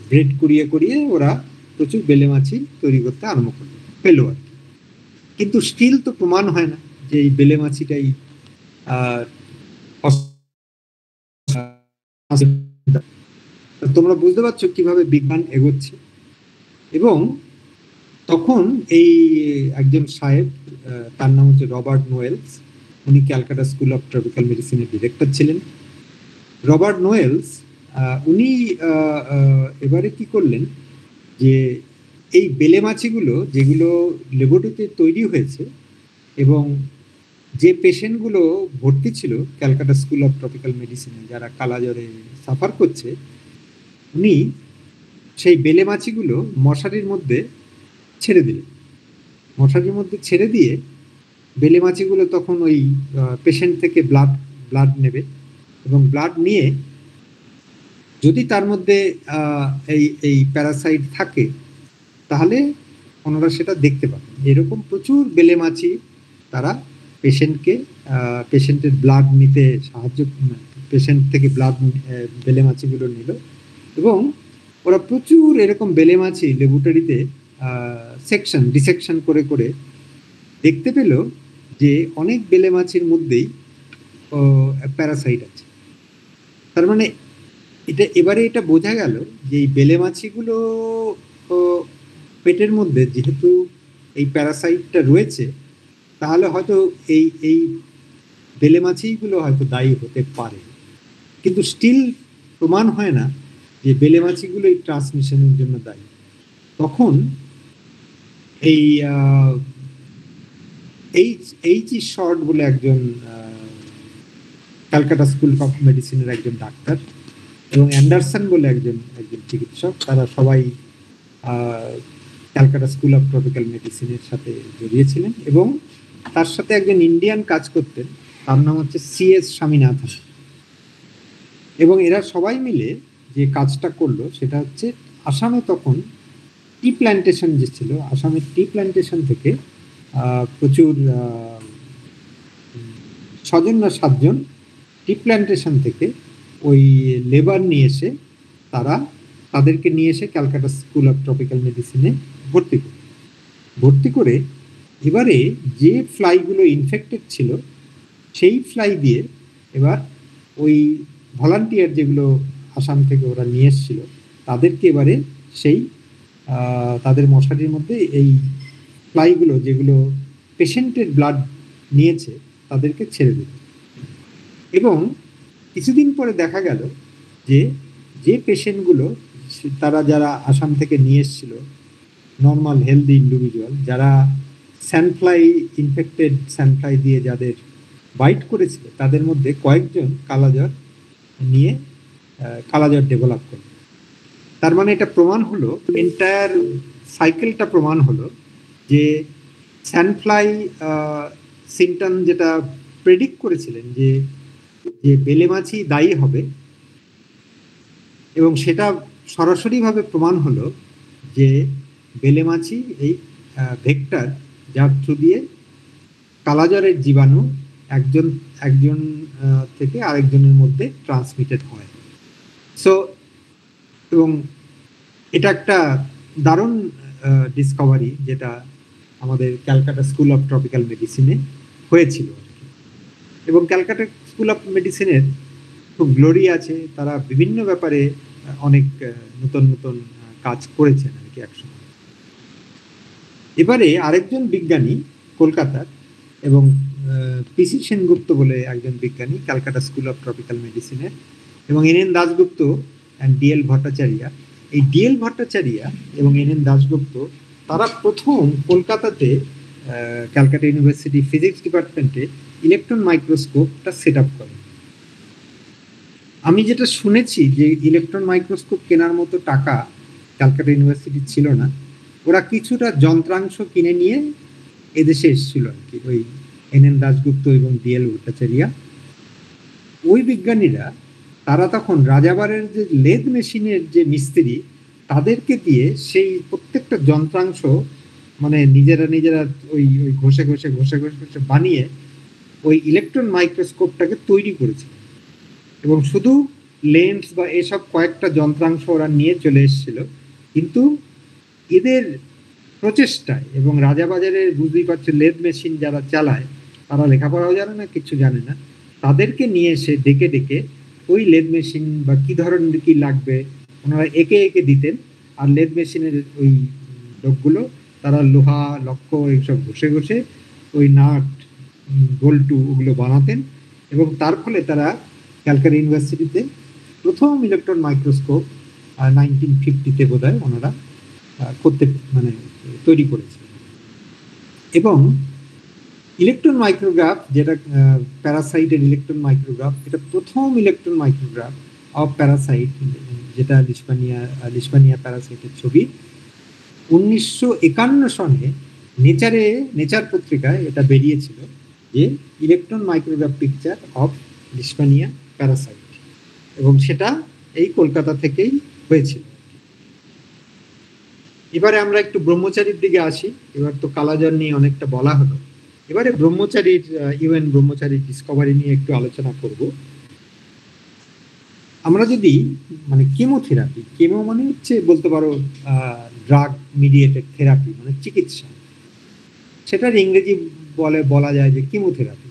ব্রেড করিয়ে ওরা প্রচুর বেলে মাছি তৈরি করতে আরম্ভ পেলো আর কি। কিন্তু স্টিল তো প্রমাণ হয় না যে এই বেলে মাছিটাই তোমরা বুঝতে পারছো কিভাবে বিজ্ঞান এগোচ্ছে। এবং তখন এই একজন সাহেব, তার নাম হচ্ছে রবার্ট নোয়েলস, উনি ক্যালকাটা স্কুল অফ ট্রপিক্যাল মেডিসিনের ডিরেক্টর ছিলেন। রবার্ট নোয়েলস উনি এবারে কি করলেন যে এই বেলে মাছিগুলো যেগুলো ল্যাবরেটরিতে তৈরি হয়েছে এবং যে পেশেন্টগুলো ভর্তি ছিল ক্যালকাটা স্কুল অফ ট্রপিক্যাল মেডিসিনে, যারা কালাজ্বরে সাফার করছে, উনি সেই বেলে মাছিগুলো মশারির মধ্যে ছেড়ে দিলেন। মশারির মধ্যে ছেড়ে দিয়ে বেলে মাছিগুলো তখন ওই পেশেন্ট থেকে ব্লাড নেবে, এবং ব্লাড নিয়ে যদি তার মধ্যে এই প্যারাসাইট থাকে তাহলে ওনারা সেটা দেখতে পাবেন। এরকম প্রচুর বেলে মাছি তারা পেশেন্টের ব্লাড নিতে পেশেন্ট থেকে ব্লাড বেলে মাছিগুলো নিল, এবং ওরা প্রচুর এরকম বেলে মাছি ল্যাবরেটরিতে ডিসেকশন করে করে দেখতে পেল যে অনেক বেলে মাছির মধ্যেই প্যারাসাইট আছে। তার মানে এবারে এটা বোঝা গেল যে এই বেলে মাছিগুলো পেটের মধ্যে যেহেতু এই প্যারাসাইটটা রয়েছে, তাহলে হয়তো এই বেলে মাছিগুলো হয়তো দায়ী হতে পারে, কিন্তু স্টিল প্রমাণ হয় না যে বেলে মাছিগুলো এই ট্রান্সমিশনের জন্য দায়ী। তখন এইচ শর্ট বলে একজন ক্যালকাটা স্কুল অফ মেডিসিনের একজন ডাক্তার এবং অ্যান্ডারসন বলে একজন চিকিৎসক, তারা সবাই ক্যালকাটা স্কুল অফ ট্রপিক্যাল মেডিসিনের সাথে জড়িয়েছিলেন, এবং তার সাথে একজন ইন্ডিয়ান কাজ করতেন, তার নাম হচ্ছে CS স্বামীনাথন। এবং এরা সবাই মিলে যে কাজটা করলো সেটা হচ্ছে আসামে তখন টি প্ল্যান্টেশন যে ছিল, আসামের টি প্ল্যান্টেশন থেকে প্রচুর 6জন না 7জন টি প্ল্যান্টেশন থেকে ওই লেবার নিয়ে এসে তাদেরকে নিয়ে এসে ক্যালকাটা স্কুল অফ ট্রপিক্যাল মেডিসিনে ভর্তি করে এবারে যে ফ্লাইগুলো ইনফেক্টেড ছিল সেই ফ্লাই দিয়ে এবার ওই ভলান্টিয়ার যেগুলো আসাম থেকে ওরা নিয়ে এসেছিল তাদেরকে এবারে সেই তাদের মশারির মধ্যে এই ফ্লাইগুলো যেগুলো পেশেন্টের ব্লাড নিয়েছে তাদেরকে ছেড়ে দিল। এবং কিছুদিন পরে দেখা গেল যে পেশেন্টগুলো যারা আসাম থেকে নিয়ে এসেছিল, নর্মাল হেলদি ইন্ডিভিজুয়াল, যারা ইনফেক্টেড স্যান্ডফ্লাই দিয়ে যাদের বাইট করেছিল, তাদের মধ্যে কয়েকজন কালাজ্বর ডেভেলপ করল। তার মানে এটা প্রমাণ হলো, এন্টায়ার সাইকেলটা প্রমাণ হলো যে স্যান্ডফ্লাই সিমটম যেটা প্রেডিক্ট করেছিলেন যে বেলে মাছি দায়ী হবে, এবং সেটা সরাসরিভাবে প্রমাণ হলো যে বেলে মাছি এই ভেক্টর, যার থ্রু দিয়ে কালাজ্বরের জীবাণু একজন থেকে আরেকজনের মধ্যে ট্রান্সমিটেড হয়। সো এবং এটা একটা দারুণ ডিসকভারি যেটা আমাদের ক্যালকাটা স্কুল অফ ট্রপিক্যাল মেডিসিনে হয়েছিল। এবং ক্যালকাটা স্কুল অফ মেডিসিনের খুব গ্লোরি আছে, তারা বিভিন্ন ব্যাপারে অনেক নতুন নতুন কাজ করেছেন আর কি একসময়। এবারে আরেকজন বিজ্ঞানী কলকাতার, এবং PC সেনগুপ্ত বলে একজন বিজ্ঞানী ক্যালকাটা স্কুল অফ ট্রপিক্যাল মেডিসিনের, এবং NN Dasgupta and DL Bhattacharya, এই DL ভট্টাচার্য এবং NN দাশগুপ্ত তারা প্রথম কলকাতাতে ক্যালকাটা ইউনিভার্সিটি ফিজিক্স ডিপার্টমেন্টে ইলেকট্রন মাইক্রোস্কোপটা সেট আপ করেন। আমি যেটা শুনেছি যে ইলেকট্রন মাইক্রোস্কোপ কেনার মতো টাকা ক্যালকাটা ইউনিভার্সিটি ছিল না, ওরা কিছুটা যন্ত্রাংশ কিনে নিয়ে এদেশে এসেছিল আর কি, ওই NN দাশগুপ্ত এবং DL ভট্টাচার্য। ওই বিজ্ঞানীরা তারা তখন রাজাবাড়ের যে লেদ মেশিনের যে মিস্ত্রি, তাদেরকে দিয়ে সেই প্রত্যেকটা যন্ত্রাংশ মানে নিজেরা ওই ঘষে বানিয়ে ওই ইলেকট্রন মাইক্রোস্কোপটাকে তৈরি করেছে। এবং শুধু লেন্স বা এসব কয়েকটা যন্ত্রাংশ ওরা নিয়ে চলে এসেছিল, কিন্তু এদের প্রচেষ্টায় এবং রাজাবাজারের বুঝতেই পারছে লেদ মেশিন যারা চালায় তারা লেখাপড়াও জানে না, কিছু জানে না, তাদেরকে নিয়ে এসে ডেকে ওই লেদ মেশিন বা কী ধরনের কী লাগবে ওনারা একে দিতেন, আর লেদ মেশিনের ওই লোকগুলো তারা লোহা লক্ষ্য এইসব ঘষে ওই নাট বল্টু ওগুলো বানাতেন। এবং তার ফলে তারা ক্যালকাটা ইউনিভার্সিটিতে প্রথম ইলেকট্রন মাইক্রোস্কোপ 1950-তে বোধহয় ওনারা তৈরি করেছে। এবং ইলেকট্রন মাইক্রোগ্রাফ, যেটা প্যারাসাইটের ইলেকট্রন মাইক্রোগ্রাফ, এটা প্রথম ইলেকট্রন মাইক্রোগ্রাফ অফ প্যারাসাইট, যেটা লিশমানিয়া প্যারাসাইটের ছবি 1951 সনে নেচার পত্রিকায় এটা বেরিয়েছিল, যে electron micrograph picture of Leishmania parasite, এবং সেটা এই কলকাতা থেকেই হয়েছিল। এবারে আমরা একটু ব্রহ্মচারীর দিকে আসি। এবার তো কালাজ্বর নিয়ে অনেকটা বলা হলো, এবারে ইউএন ব্রহ্মচারীর ডিসকভারি নিয়ে একটু আলোচনা করব। আমরা যদি কেমো মানে হচ্ছে বলতে পারো ড্রাগ মিডিয়েটেড থেরাপি, মানে চিকিৎসা, সেটার ইংরেজি বলা যায় যে কেমোথেরাপি,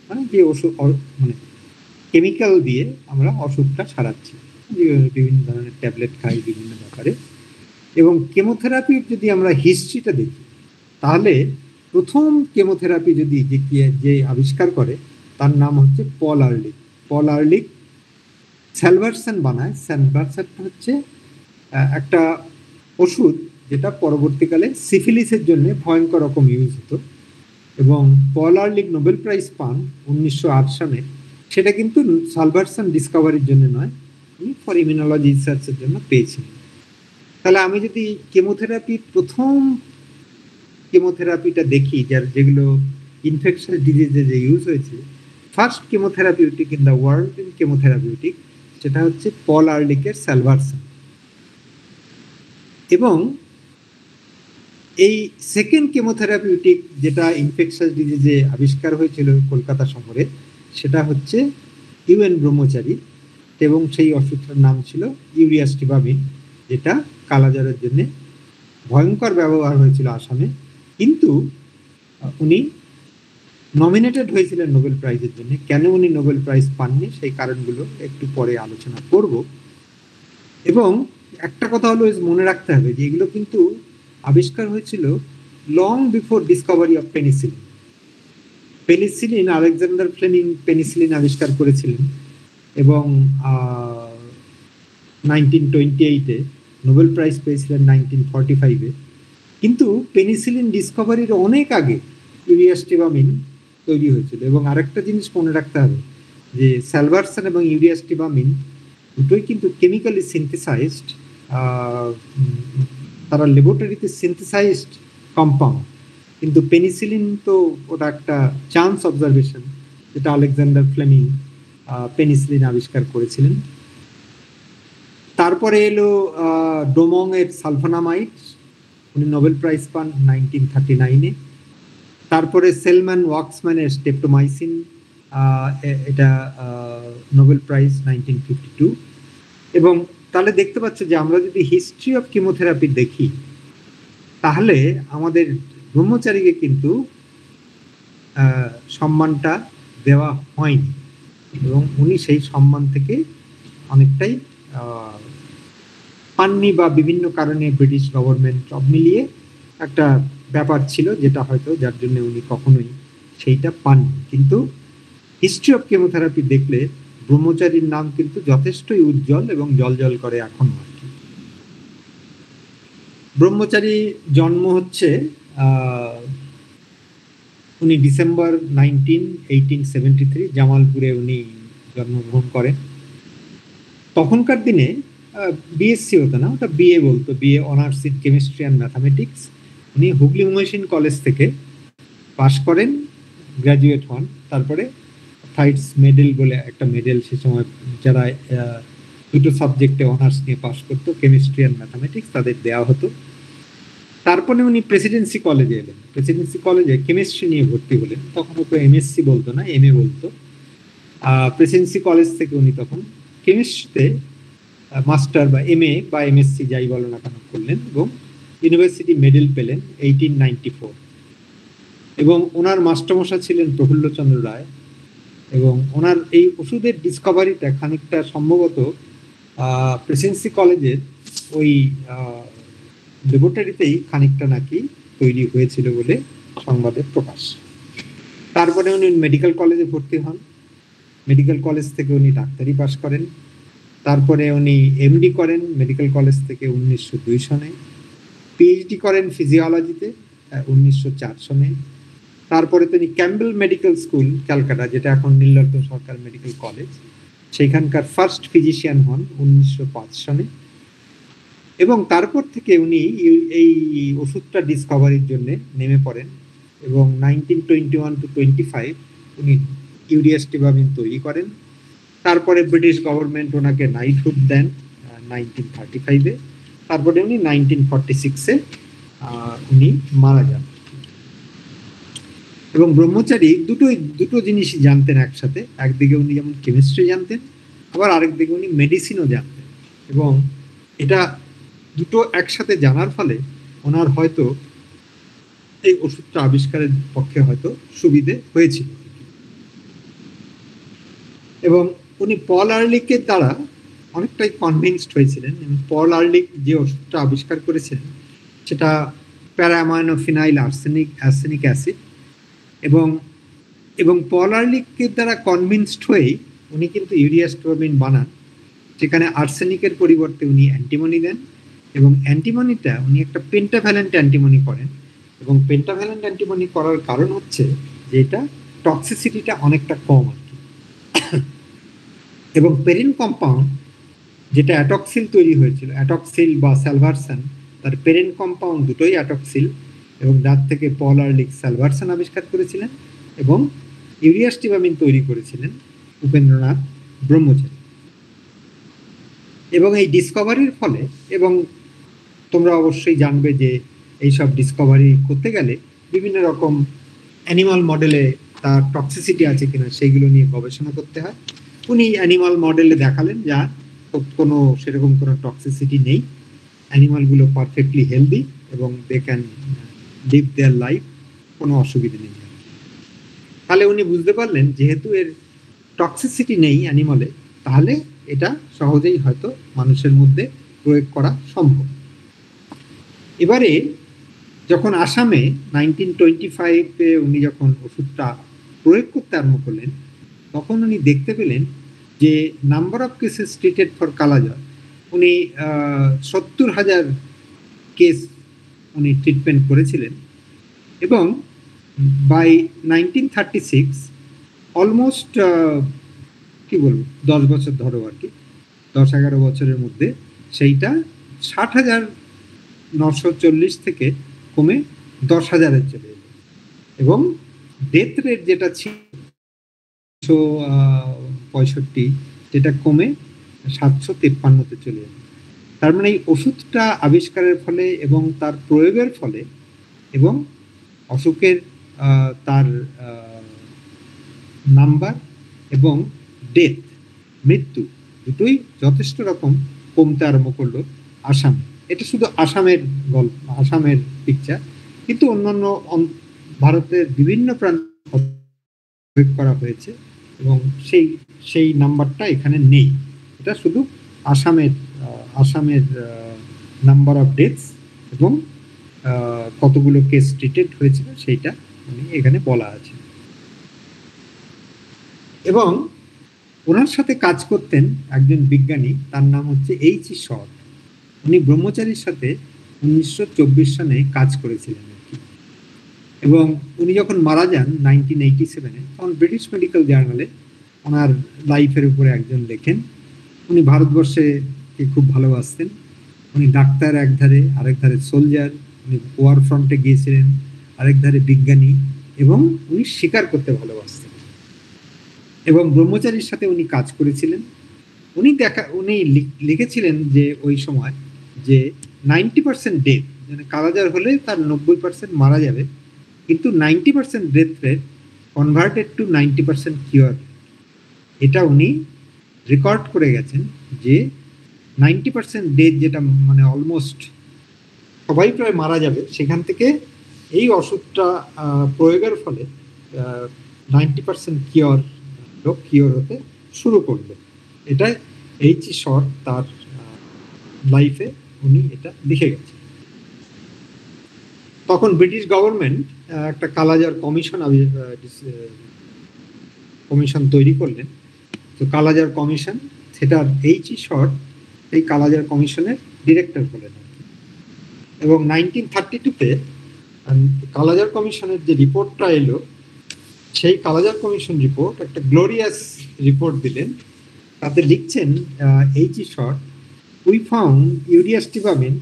মানে যে ওষুধ মানে কেমিক্যাল দিয়ে আমরা অসুখটা সারাচ্ছি, বিভিন্ন ধরনের ট্যাবলেট খাই বিভিন্ন ব্যাপারে। এবং কেমোথেরাপির যদি আমরা হিস্ট্রিটা দেখি, তাহলে প্রথম কেমোথেরাপি যদি যে আবিষ্কার করে তার নাম হচ্ছে পল আর্লিক। স্যালভারসন বানায়। স্যালভারসন হচ্ছে একটা ওষুধ যেটা পরবর্তীকালে সিফিলিসের জন্য ভয়ঙ্কর রকম ইউজ হতো, এবং পল আর্লিক নোবেল প্রাইজ পান 1908 সালে। সেটা কিন্তু স্যালভারসন ডিসকভারির জন্য নয়, উনি ফর ইমিউনোলজি রিসার্চের জন্য পেয়েছিলেন। তাহলে আমি যদি কেমোথেরাপির প্রথম কেমোথেরাপিটা দেখি, যেগুলো ইনফেকশাস ডিজিজে যে ইউজ হয়েছে, first chemotherapeutic in the world in chemotherapeutic, সেটা হচ্ছে পল আর্লিকের স্যালভারসন। এবং এই সেকেন্ড কেমোথেরাপিউটিক যেটা ইনফেকশাস ডিজিজে আবিষ্কার হয়েছিল কলকাতা শহরে, সেটা হচ্ছে ইউএন ব্রহ্মচারী, এবং সেই ওষুধটার নাম ছিল ইউরিয়াস্টিবামিন, যেটা কালাজ্বরের জন্য ভয়ঙ্কর ব্যবহার হয়েছিল আসামে। কিন্তু উনি নমিনেটেড হয়েছিলেন নোবেল প্রাইজের জন্য। কেন উনি নোবেল প্রাইজ পাননি সেই কারণগুলো একটু পরে আলোচনা করব। এবং একটা কথা হলো মনে রাখতে হবে যে এগুলো কিন্তু আবিষ্কার হয়েছিল long before discovery of penicillin. Alexander Fleming penicillin আবিষ্কার করেছিলেন, এবং 1928-এ নোবেল প্রাইজ পেয়েছিলেন 1945-এ। কিন্তু পেনিসিলিন ডিসকভারির অনেক আগে ইউরিয়াস্টিবামিন তৈরি হয়েছিল। এবং আরেকটা জিনিস মনে রাখতে হবে যে স্যালভারসন এবং ইউরিয়াস্টিবামিন দুটোই কিন্তু কেমিক্যালি সিনথেসাইজড, তারা ল্যাবরেটরিতে সিনথেসাইজড কম্পাউন্ড। কিন্তু পেনিসিলিন তো ওটা একটা চান্স অবজারভেশন, যেটা আলেকজান্ডার ফ্লেমিং পেনিসিলিন আবিষ্কার করেছিলেন। তারপরে এলো ডোমং এর সালফোনামাইড, উনি নোবেল প্রাইজ পান 1939-এ। তারপরে সেলম্যান ওয়াক্সম্যানের স্টেপটোমাইসিন, এটা নোবেল প্রাইজ 1952। এবং তাহলে দেখতে পাচ্ছ যে আমরা যদি হিস্ট্রি অফ কেমোথেরাপি দেখি, তাহলে আমাদের ব্রহ্মচারীকে কিন্তু সম্মানটা দেওয়া হয়নি, এবং উনি সেই সম্মান থেকে অনেকটাই পাননি, বা বিভিন্ন কারণে ব্রিটিশ গভর্নমেন্ট সব মিলিয়ে একটা ব্যাপার ছিল, যেটা হয়তো যার জন্য উনি কখনোই সেইটা পাননি। কিন্তু হিস্ট্রি অফ কেমোথেরাপি দেখলে ব্রহ্মচারীর নাম কিন্তু যথেষ্টই উজ্জ্বল এবং জল করে এখনো আর কি। ব্রহ্মচারী জন্ম হচ্ছে উনি ডিসেম্বর 1873 জামালপুরে উনি জন্মগ্রহণ করেন। তখনকার দিনে বিএসসি হতো না, ওটা বিএ বলতো, BA honours in chemistry and mathematics. উনি হুগলি মহসিন কলেজ থেকে পাশ করেন, গ্র্যাজুয়েট হন। তারপরে থাইটস মেডেল বলে একটা মেডেল সে সময় যারা দুটো সাবজেক্টে অনার্স নিয়ে পাশ করতো, কেমিস্ট্রি অ্যান্ড ম্যাথামেটিক্স, তাদের দেওয়া হতো। তারপরে উনি প্রেসিডেন্সি কলেজে এলেন। প্রেসিডেন্সি কলেজে কেমিস্ট্রি নিয়ে ভর্তি হলেন। তখন ওকে এমএসসি বলতো না, এমএ বলতো। প্রেসিডেন্সি কলেজ থেকে উনি তখন কেমিস্ট্রিতে মাস্টার বা এমএ বা এমএসসি যাই বলো না কেন করলেন, এবং ইউনিভার্সিটি মেডেল পেলেন 1894। এবং ওনার মাস্টারমশাই ছিলেন প্রফুল্লচন্দ্র রায়। এবং ওনার এই ওষুধের ডিসকভারিটা খানিকটা সম্ভবত প্রেসিডেন্সি কলেজের ওই ল্যাবরেটরিতেই খানিকটা নাকি তৈরি হয়েছিল বলে সংবাদের প্রকাশ। তারপরে উনি মেডিকেল কলেজে ভর্তি হন। মেডিকেল কলেজ থেকে উনি ডাক্তারি পাশ করেন। তারপরে উনি এমডি করেন মেডিকেল কলেজ থেকে 1902 সনে। পিএইচডি করেন ফিজিওলজিতে 1904 সনে। তারপরে তিনি ক্যাম্বেল মেডিকেল স্কুল ক্যালকাটা, যেটা এখন নীলরতন সরকার মেডিকেল কলেজ, সেখানকার ফার্স্ট ফিজিশিয়ান হন 1905 সালে। এবং তারপর থেকে উনি এই ওষুধটা ডিসকভারির জন্য নেমে পড়েন এবং 1921 to 25 উনি ইউরিয়াস্টিবামিন তৈরি করেন। তারপরে ব্রিটিশ গভর্নমেন্ট ওনাকে নাইটহুড দেন 1935-এ। তারপরে উনি 1946-এ উনি মারা যান। এবং ব্রহ্মচারী দুটো জিনিসই জানতেন একসাথে। একদিকে উনি যেমন কেমিস্ট্রি জানতেন, আবার আরেকদিকে উনি মেডিসিনও জানতেন। এবং এটা দুটো একসাথে জানার ফলে ওনার হয়তো এই ওষুধটা আবিষ্কারের পক্ষে হয়তো সুবিধে হয়েছিল। এবং উনি পল আর্লিকের দ্বারা অনেকটাই কনভিন্সড হয়েছিলেন। পল আর্লিক যে ওষুধটা আবিষ্কার করেছিলেন সেটা প্যারামাইনোফিনাইল অ্যার্সেনিক অ্যাসিড। এবং পল আর্লিকের দ্বারা কনভিন্সড হয়েই উনি কিন্তু ইউরিয়াস্টিবামিন বানান, যেখানে আর্সেনিকের পরিবর্তে উনি অ্যান্টিমনি দেন। এবং অ্যান্টিমনিটা উনি একটা পেন্টাভ্যালেন্ট অ্যান্টিমনি করেন। এবং পেন্টাভ্যালেন্ট অ্যান্টিমনি করার কারণ হচ্ছে যে এটা টক্সিসিটিটা অনেকটা কম আর কি। এবং পেরিন কম্পাউন্ড, যেটা অ্যাটক্সিল তৈরি হয়েছিল, অ্যাটক্সিল বা স্যালভারসান, তার পেরিন কম্পাউন্ড দুটোই অ্যাটক্সিল। এবং যার থেকে পল আর্লিক স্যালভারসান আবিষ্কার করেছিলেন এবং ইউরিয়াস্টিবামিন তৈরি করেছিলেন উপেন্দ্রনাথ ব্রহ্মচারী। এবং এই ডিসকভারির ফলে, এবং তোমরা অবশ্যই জানবে যে এইসব ডিসকভারি করতে গেলে বিভিন্ন রকম অ্যানিমাল মডেলে তার টক্সিসিটি আছে কিনা সেইগুলো নিয়ে গবেষণা করতে হয়। উনি অ্যানিমাল মডেলে দেখালেন যা কোনো সেরকম কোনো টক্সিসিটি নেই, অ্যানিমালগুলো পারফেক্টলি হেলদি এবং they can live their life, কোনো অসুবিধা নেই। তাহলে উনি বুঝতে পারলেন যেহেতু এর টক্সিসিটি নেই অ্যানিমালে, তাহলে এটা সহজেই হয়তো মানুষের মধ্যে প্রয়োগ করা সম্ভব। এবারে যখন আসামে 1925-এ উনি যখন ওষুধটা প্রয়োগ করতে আরম্ভ করলেন, তখন উনি দেখতে পেলেন যে number of cases treated for কালাজ্বর, উনি 70,000 কেস উনি ট্রিটমেন্ট করেছিলেন। এবং বাই 1936 অলমোস্ট কি বলবো 10 বছর ধরো আর কি, 10-11 বছরের মধ্যে সেইটা 60,940 থেকে কমে 10,000-এ চলে এলো। এবং ডেথ রেট যেটা ছিল 65, যেটা কমে 753-তে চলে এলো। তার মানে এই ওষুধটা আবিষ্কারের ফলে এবং তার প্রয়োগের ফলে এবং অসুখের তার নাম্বার এবং ডেথ, মৃত্যু দুটোই যথেষ্ট রকম কমতে আরম্ভ করলো আসামে। এটা শুধু আসামের গল্প, আসামের পিকচার, কিন্তু অন্যান্য ভারতের বিভিন্ন প্রান্তে প্রয়োগ করা হয়েছে এবং সেই নাম্বারটা এখানে নেই। এটা শুধু আসামের নাম্বার অফ ডেথস এবং কতগুলো কেস ট্রিটেড হয়েছিল সেইটা এখানে বলা আছে। এবং ওনার সাথে কাজ করতেন একজন বিজ্ঞানী, তার নাম হচ্ছে H.E. শর্ট। উনি ব্রহ্মচারীর সাথে 1924 সালে কাজ করেছিলেন আর কি। এবং উনি যখন মারা যান 1987-এ, তখন ব্রিটিশ মেডিকেল জার্নালে ওনার লাইফের উপরে একজন লেখেন। উনি ভারতবর্ষে খুব ভালোবাসতেন। উনি ডাক্তার একধারে, আরেক ধারে সোলজার, উনি ওয়ার ফ্রন্টে গিয়েছিলেন, আরেক ধারে বিজ্ঞানী, এবং উনি শিকার করতে ভালোবাসতেন। এবং ব্রহ্মচারীর সাথে উনি কাজ করেছিলেন। উনি লিখেছিলেন যে ওই সময় যে 90% ডেথ, মানে কালাজ্বর হলে তার 90% মারা যাবে, কিন্তু 90% death rate converted to 90% cure. এটা উনি রেকর্ড করে গেছেন যে 90% ডেথ, যেটা মানে অলমোস্ট সবাই প্রায় মারা যাবে, সেখান থেকে এই ওষুধটা প্রয়োগের ফলে 90% কিওর হতে শুরু করবে। এটা H.E. শর্ট তার লাইফে উনি এটা লিখে গেছেন। তখন ব্রিটিশ গভর্নমেন্ট একটা কালাজ্বর কমিশন তৈরি করলেন। তো কালাজ্বর কমিশন, সেটার H.E. শর্ট এই কালাজ্বর কমিশনের ডিরেক্টর হলেন। এবং 1932-তে কালাজার কমিশনের যে রিপোর্টটা এলো, সেই কালাজার কমিশন রিপোর্ট একটা গ্লোরিয়াস রিপোর্ট দিলেন। তাতে লিখছেন, H. E. Short, we found uriastipamine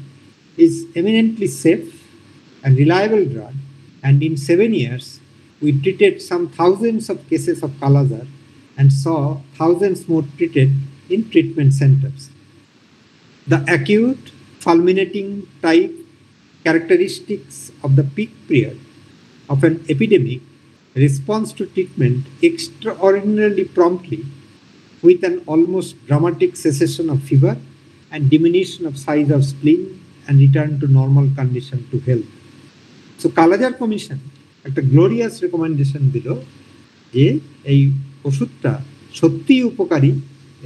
is eminently safe and reliable drug, and in 7 years we treated some thousands of cases of Kala-Azar and saw thousands more treated in treatment centers. The acute fulminating type characteristics of the peak period of an epidemic responds to treatment extraordinarily promptly, with an almost dramatic cessation of fever and diminution of size of spleen and return to normal condition to health. So Kala-Azar Commission একটা glorious recommendation দিল যে এই ওষুধটা সত্যিই উপকারী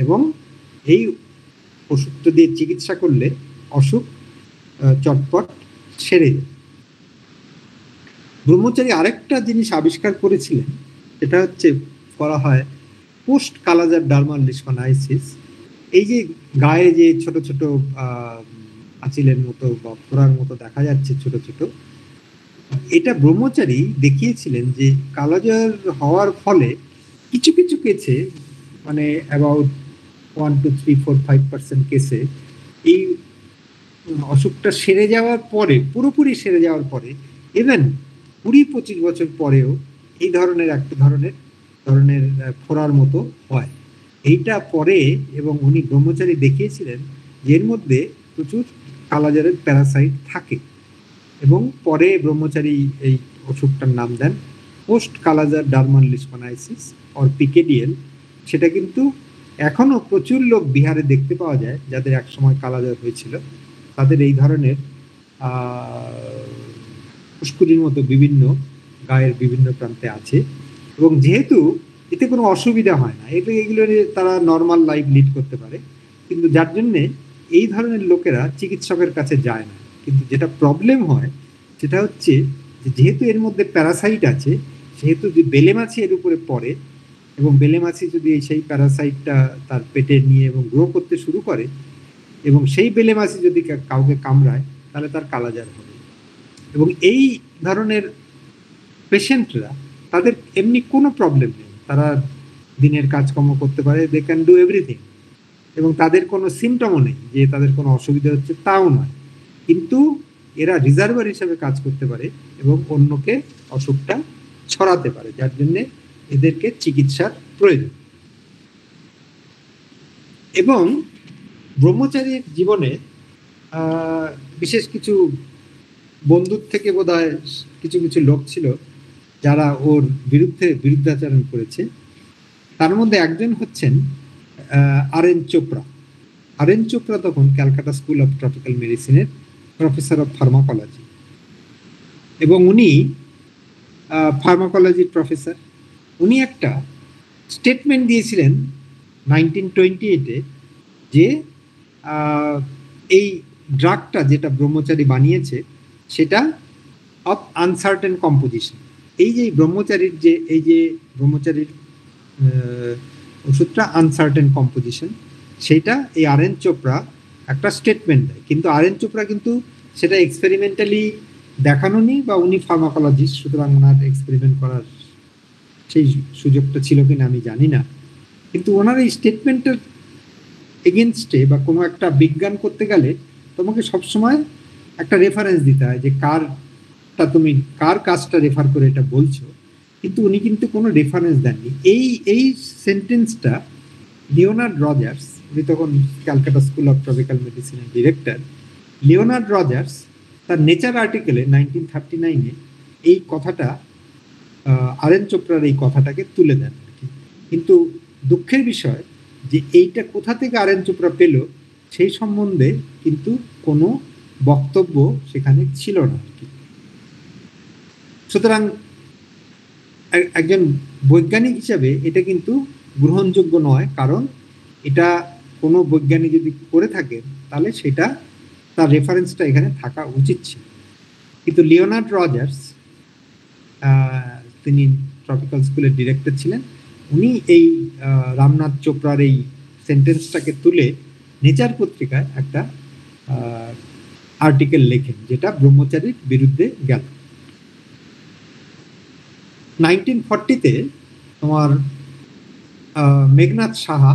এবং এই ওষুধটা দিয়ে চিকিৎসা করলে অসুখ চটপট সেরে যায়। ব্রহ্মচারী আরেকটা জিনিস আবিষ্কার করেছিলেন, এটা হচ্ছে বলা হয় পোস্ট কালাজার ডার্মাল লিশমানাইসিস। এই যে গায়ে যে ছোট ছোট আঁচিলের মতো বা ফোড়ার মতো দেখা যাচ্ছে ছোট ছোট, এটা ব্রহ্মচারী দেখিয়েছিলেন যে কালাজার হওয়ার ফলে কিছু কিছু কেসে, মানে অ্যাবাউট 1 to 3, 4, 5% কেসে এই অসুখটা সেরে যাওয়ার পরে, পুরোপুরি সেরে যাওয়ার পরে, ইভেন 20-25 বছর পরেও এই ধরনের একটা ধরনের ফোড়ার মতো হয়। এইটা পরে, এবং উনি ব্রহ্মচারী দেখিয়েছিলেন যে এর মধ্যে প্রচুর কালাজারের প্যারাসাইট থাকে, এবং পরে ব্রহ্মচারী এই অসুখটার নাম দেন পোস্ট কালাজার ডার্মাল লিশমানাইসিস অর পিকেডিএল। সেটা কিন্তু এখনো প্রচুর লোক বিহারে দেখতে পাওয়া যায় যাদের একসময় কালাজার হয়েছিল, তাদের এই ধরনের ফুসকুড়ির মতো বিভিন্ন গায়ের বিভিন্ন প্রান্তে আছে, এবং যেহেতু এতে কোনো অসুবিধা হয় না, এগুলো তারা নর্মাল লাইফ লিড করতে পারে, কিন্তু যার জন্যে এই ধরনের লোকেরা চিকিৎসকের কাছে যায় না। কিন্তু যেটা প্রবলেম হয় সেটা হচ্ছে যে যেহেতু এর মধ্যে প্যারাসাইট আছে, সেহেতু যদি বেলেমাছি এর উপরে পড়ে এবং বেলেমাছি যদি সেই প্যারাসাইটটা তার পেটে নিয়ে এবং গ্রো করতে শুরু করে, এবং সেই বেলেমাছি যদি কাউকে কামড়ায়, তাহলে তার কালাজার হবে। এবং এই ধরনের পেশেন্টরা, তাদের এমনি কোনো প্রবলেম নেই, তারা দিনের কাজকর্ম করতে পারে, দে ক্যান ডু এভরিথিং, এবং তাদের কোনো সিমটমও নেই যে তাদের কোনো অসুবিধা হচ্ছে, তাও নয়, কিন্তু এরা রিজার্ভার হিসেবে কাজ করতে পারে এবং অন্যকে অসুখটা ছড়াতে পারে, যার জন্যে এদেরকে চিকিৎসার প্রয়োজন। এবং ব্রহ্মচারীর জীবনে বিশেষ কিছু বন্ধুর থেকে বোধহয় কিছু কিছু লোক ছিল যারা ওর বিরুদ্ধাচরণ করেছে। তার মধ্যে একজন হচ্ছেন আর.এন. চোপড়া। আর.এন. চোপড়া তখন ক্যালকাটা স্কুল অফ ট্রপিক্যাল মেডিসিনের প্রফেসর অফ ফার্মাকোলজি, এবং উনি ফার্মাকোলজির প্রফেসর। উনি একটা স্টেটমেন্ট দিয়েছিলেন 1928-এ যে এই ড্রাগটা যেটা ব্রহ্মচারী বানিয়েছে সেটা অফ আনসার্টেন কম্পোজিশন। এই যে ব্রহ্মচারীর ওষুধটা আনসার্টেন কম্পোজিশন, সেইটা এই আর.এন. চোপড়া একটা স্টেটমেন্ট দেয়, কিন্তু আর.এন. চোপড়া কিন্তু সেটা এক্সপেরিমেন্টালি দেখানো নি, বা উনি ফার্মাকোলজিস্ট, সুতরাং ওনার এক্সপেরিমেন্ট করার সেই সুযোগটা ছিল কিনা আমি জানি না। কিন্তু ওনার এই স্টেটমেন্টের এগেনস্টে বা কোনো একটা বিজ্ঞান করতে গেলে তোমাকে সবসময় একটা রেফারেন্স দিতে হয় যে কার কাজটা রেফার করে এটা বলছো, কিন্তু উনি কিন্তু কোনো রেফারেন্স দেননি। এই সেন্টেন্সটা লিওনার্ড রজার্স, উনি তখন ক্যালকাটা স্কুল অফ ট্রপিক্যাল মেডিসিনের ডিরেক্টর, লিওনার্ড রজার্স তার নেচার আর্টিকেলে 1939-এ এই কথাটা, আর.এন. চোপড়ার এই কথাটাকে তুলে দেন আর কি। কিন্তু দুঃখের বিষয় যে এইটা কোথা থেকে আর.এন. চোপড়া পেল সেই সম্বন্ধে কিন্তু কোনো বক্তব্য সেখানে ছিল না আর কি। সুতরাং একজন বৈজ্ঞানিক হিসাবে এটা কিন্তু গ্রহণযোগ্য নয়, কারণ এটা কোনো বৈজ্ঞানিক যদি করে থাকে তাহলে সেটা তার রেফারেন্সটা এখানে থাকা উচিত ছিল। কিন্তু লিওনার্ড রজার্স, তিনি ট্রপিক্যাল স্কুলের ডিরেক্টর ছিলেন, উনি এই রামনাথ চোপড়ার এই সেন্টেন্সটাকে তুলে নেচার পত্রিকায় একটা আর্টিকেল লেখেন, যেটা ব্রহ্মচারীর বিরুদ্ধে গেল। 1940-তে তোমার মেঘনাদ সাহা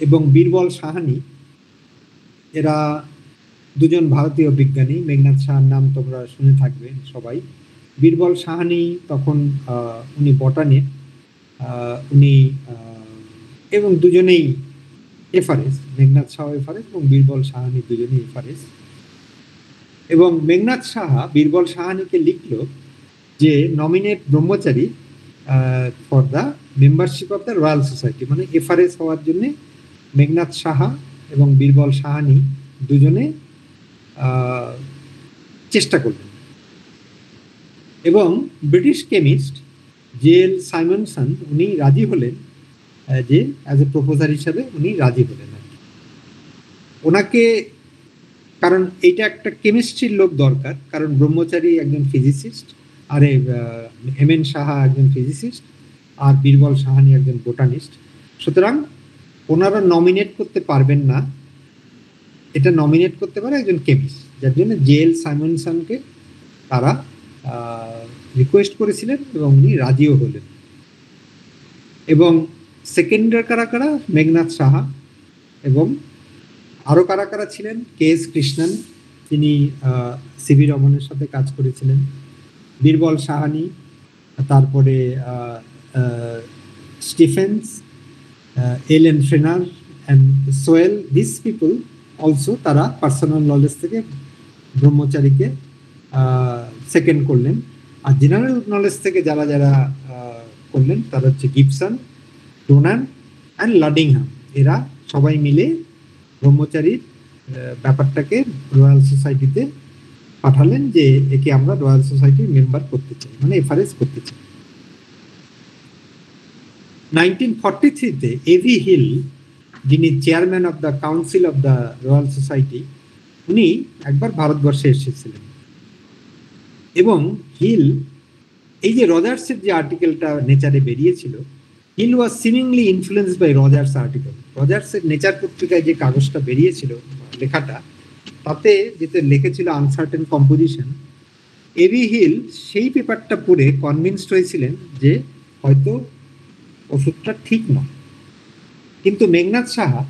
এবং বীরবল সাহানি, এরা দুজন ভারতীয় বিজ্ঞানী। মেঘনাদ সাহার নাম তোমরা শুনে থাকবে সবাই। বীরবল সাহানি তখন উনি বটানির, উনি এবং দুজনেই এফআরএস, মেঘনাদ সাহা এফআরএস এবং বীরবল সাহানি দুজনেই এফআরএস। এবং মেঘনাদ সাহা বীরবল সাহানিকে লিখল যে nominate Brahmachari for the membership of the royal society, মানে এফআরএস হওয়ার জন্য মেঘনাদ সাহা এবং বীরবল সাহানি দুজনে চেষ্টা করলেন। এবং ব্রিটিশ কেমিস্ট জেএল সাইমনসন উনি রাজি হলেন, যে অ্যাজ এ প্রপোজার হিসাবে উনি রাজি হলেন আর কি। ওনাকে, কারণ এইটা একটা কেমিস্ট্রির লোক দরকার, কারণ ব্রহ্মচারী একজন ফিজিসিস্ট, আর হেমেন সাহা একজন ফিজিসিস্ট, আর বীরবল সাহানি একজন বোটানিস্ট। সুতরাং ওনারা নমিনেট করতে পারবেন না, এটা নমিনেট করতে পারে একজন কেমিস্ট, যার জন্য জেএল সাইমনসনকে তারা রিকোয়েস্ট করেছিলেন এবং উনি রাজিও হলেন। এবং সেকেন্ডার কারা কারা? মেঘনাদ সাহা এবং আরও কারা কারা ছিলেন? কে.এস. কৃষ্ণন, তিনি সিভি রমনের সাথে কাজ করেছিলেন, বীরবল সাহানি, তারপরে স্টিফেন্স, এলেন ফ্রেনার and Soyel. This people also, তারা পার্সোনাল নলেজ থেকে ব্রহ্মচারীকে সেকেন্ড করলেন। আর জেনারেল নলেজ থেকে যারা যারা করলেন তারা হচ্ছে গিবসন, ডোনান অ্যান্ড লাডিংহাম। এরা সবাই মিলে ব্রহ্মচারীর ব্যাপারটাকে রয়্যাল সোসাইটিতে পাঠালেন, যে একে আমরা রয়্যাল সোসাইটির মেম্বার করতে চাই, মানে এফআরএস করতে চাই। 1943-তে এভি হিল, যিনি chairman of the council of the royal society, উনি একবার ভারতবর্ষে এসেছিলেন। এবং হিল, এই যে রজার্সের যে আর্টিকেলটা নেচারে বেরিয়েছিল, Hill was seemingly influenced by Rogers article. রজার্সের নেচার পত্রিকায় যে কাগজটা বেরিয়েছিল, লেখাটা, তাতে যেতে লিখেছিল আনসার্টেন কম্পোজিশন, এভি হিল সেই পেপারটা পড়ে কনভিন্সড হয়েছিলেন যে হয়তো ওষুধটা ঠিক নয়। কিন্তু মেঘনাদ সাহা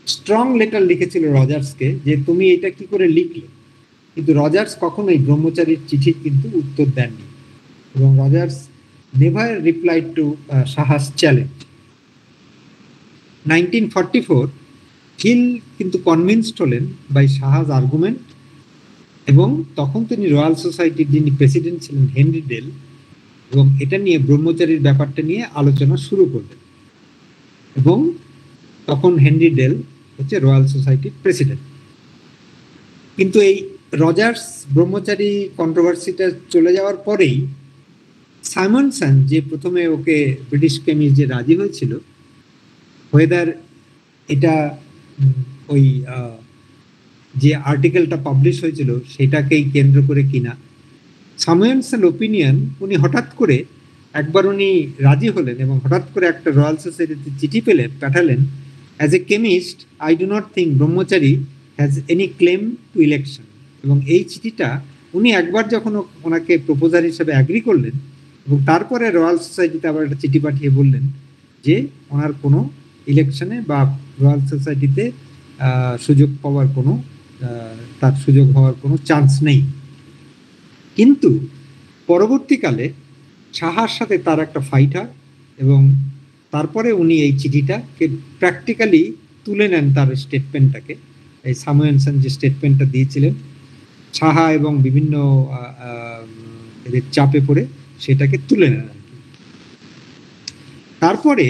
স্ট্রং লেটার লিখেছিল রজার্সকে, যে তুমি এটা কি করে লিখলে। কিন্তু রজার্স কখনোই ব্রহ্মচারীর চিঠির কিন্তু উত্তর দেননি, এবং Rogers never replied to Saha's challenge. 1944 Hill কিন্তু কনভিন্সড হলেন বাই সাহাজ আর্গুমেন্ট, এবং তখন তিনি রয়্যাল সোসাইটির যিনি প্রেসিডেন্ট ছিলেন হেনরি ডেল, এবং এটা নিয়ে ব্রহ্মচারীর ব্যাপারটা নিয়ে আলোচনা শুরু করলেন। এবং তখন হেনরি ডেল হচ্ছে রয়্যাল সোসাইটির প্রেসিডেন্ট। কিন্তু এই রজার্স ব্রহ্মচারী কন্ট্রোভার্সিটা চলে যাওয়ার পরেই সাইমনসন, যে প্রথমে ওকে ব্রিটিশ কেমিস্ট যে রাজি হয়েছিল, ওয়েদার এটা ওই যে আর্টিকেলটা পাবলিশ হয়েছিল সেটাকেই কেন্দ্র করে কিনা, সাইমনসন ওপিনিয়ন, উনি হঠাৎ করে একবার উনি রাজি হলেন এবং হঠাৎ করে একটা রয়্যাল সোসাইটিতে চিঠি পাঠালেন, as a chemist I do not think Brahmachari has any claim to election. এবং এই চিঠিটা উনি একবার যখন ওনাকে প্রপোজার হিসেবে অ্যাগ্রি করলেন, এবং তারপরে রয়্যাল সোসাইটিতে আবার একটা চিঠি পাঠিয়ে বললেন যে ওনার কোনো ইলেকশনে বা রয়্যাল সোসাইটিতে সুযোগ পাওয়ার কোনো, তার সুযোগ হওয়ার কোনো চান্স নেই। কিন্তু পরবর্তীকালে সাহার সাথে তার একটা ফাইট হয়, এবং তারপরে উনি এই চিঠিটাকে প্র্যাকটিক্যালি তুলে নেন, তার স্টেটমেন্টটাকে, এই সাইমনসন যে স্টেটমেন্টটা দিয়েছিলেন, সাহা এবং বিভিন্ন এদের চাপে পড়ে সেটাকে তুলে নেন আর কি। তারপরে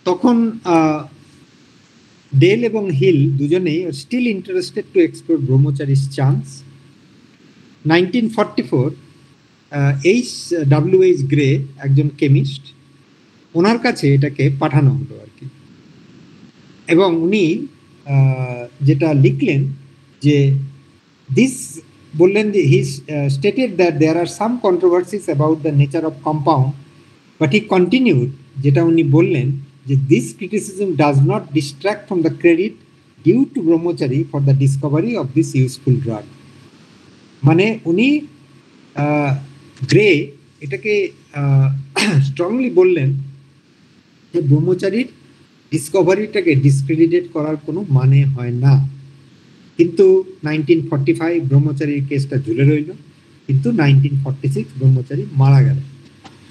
তখন ডেল এবং হিল দুজনেই স্টিল ইন্টারেস্টেড টু এক্সপ্লোর ব্রহ্মচারীর চান্স। 1944 H.W.H. গ্রে, একজন কেমিস্ট, ওনার কাছে এটাকে পাঠানো হলো আর কি। এবং উনি যেটা লিখলেন যে দিস, বললেন যে he stated that there are some controversies about the nature of compound, but he continued, যেটা উনি বললেন যে this criticism does not distract from the credit due to Brahmachari for the discovery of this useful drug. মানে উনি grey এটাকে strongly বললেন যে ব্রহ্মচারীর ডিসকভারিটাকে discredited করার কোনো মানে হয় না, কিন্তু 1945 ব্রহ্মচারীর কেসটা ঝুলে রইল, কিন্তু 1946 ব্রহ্মচারী মারা গেল।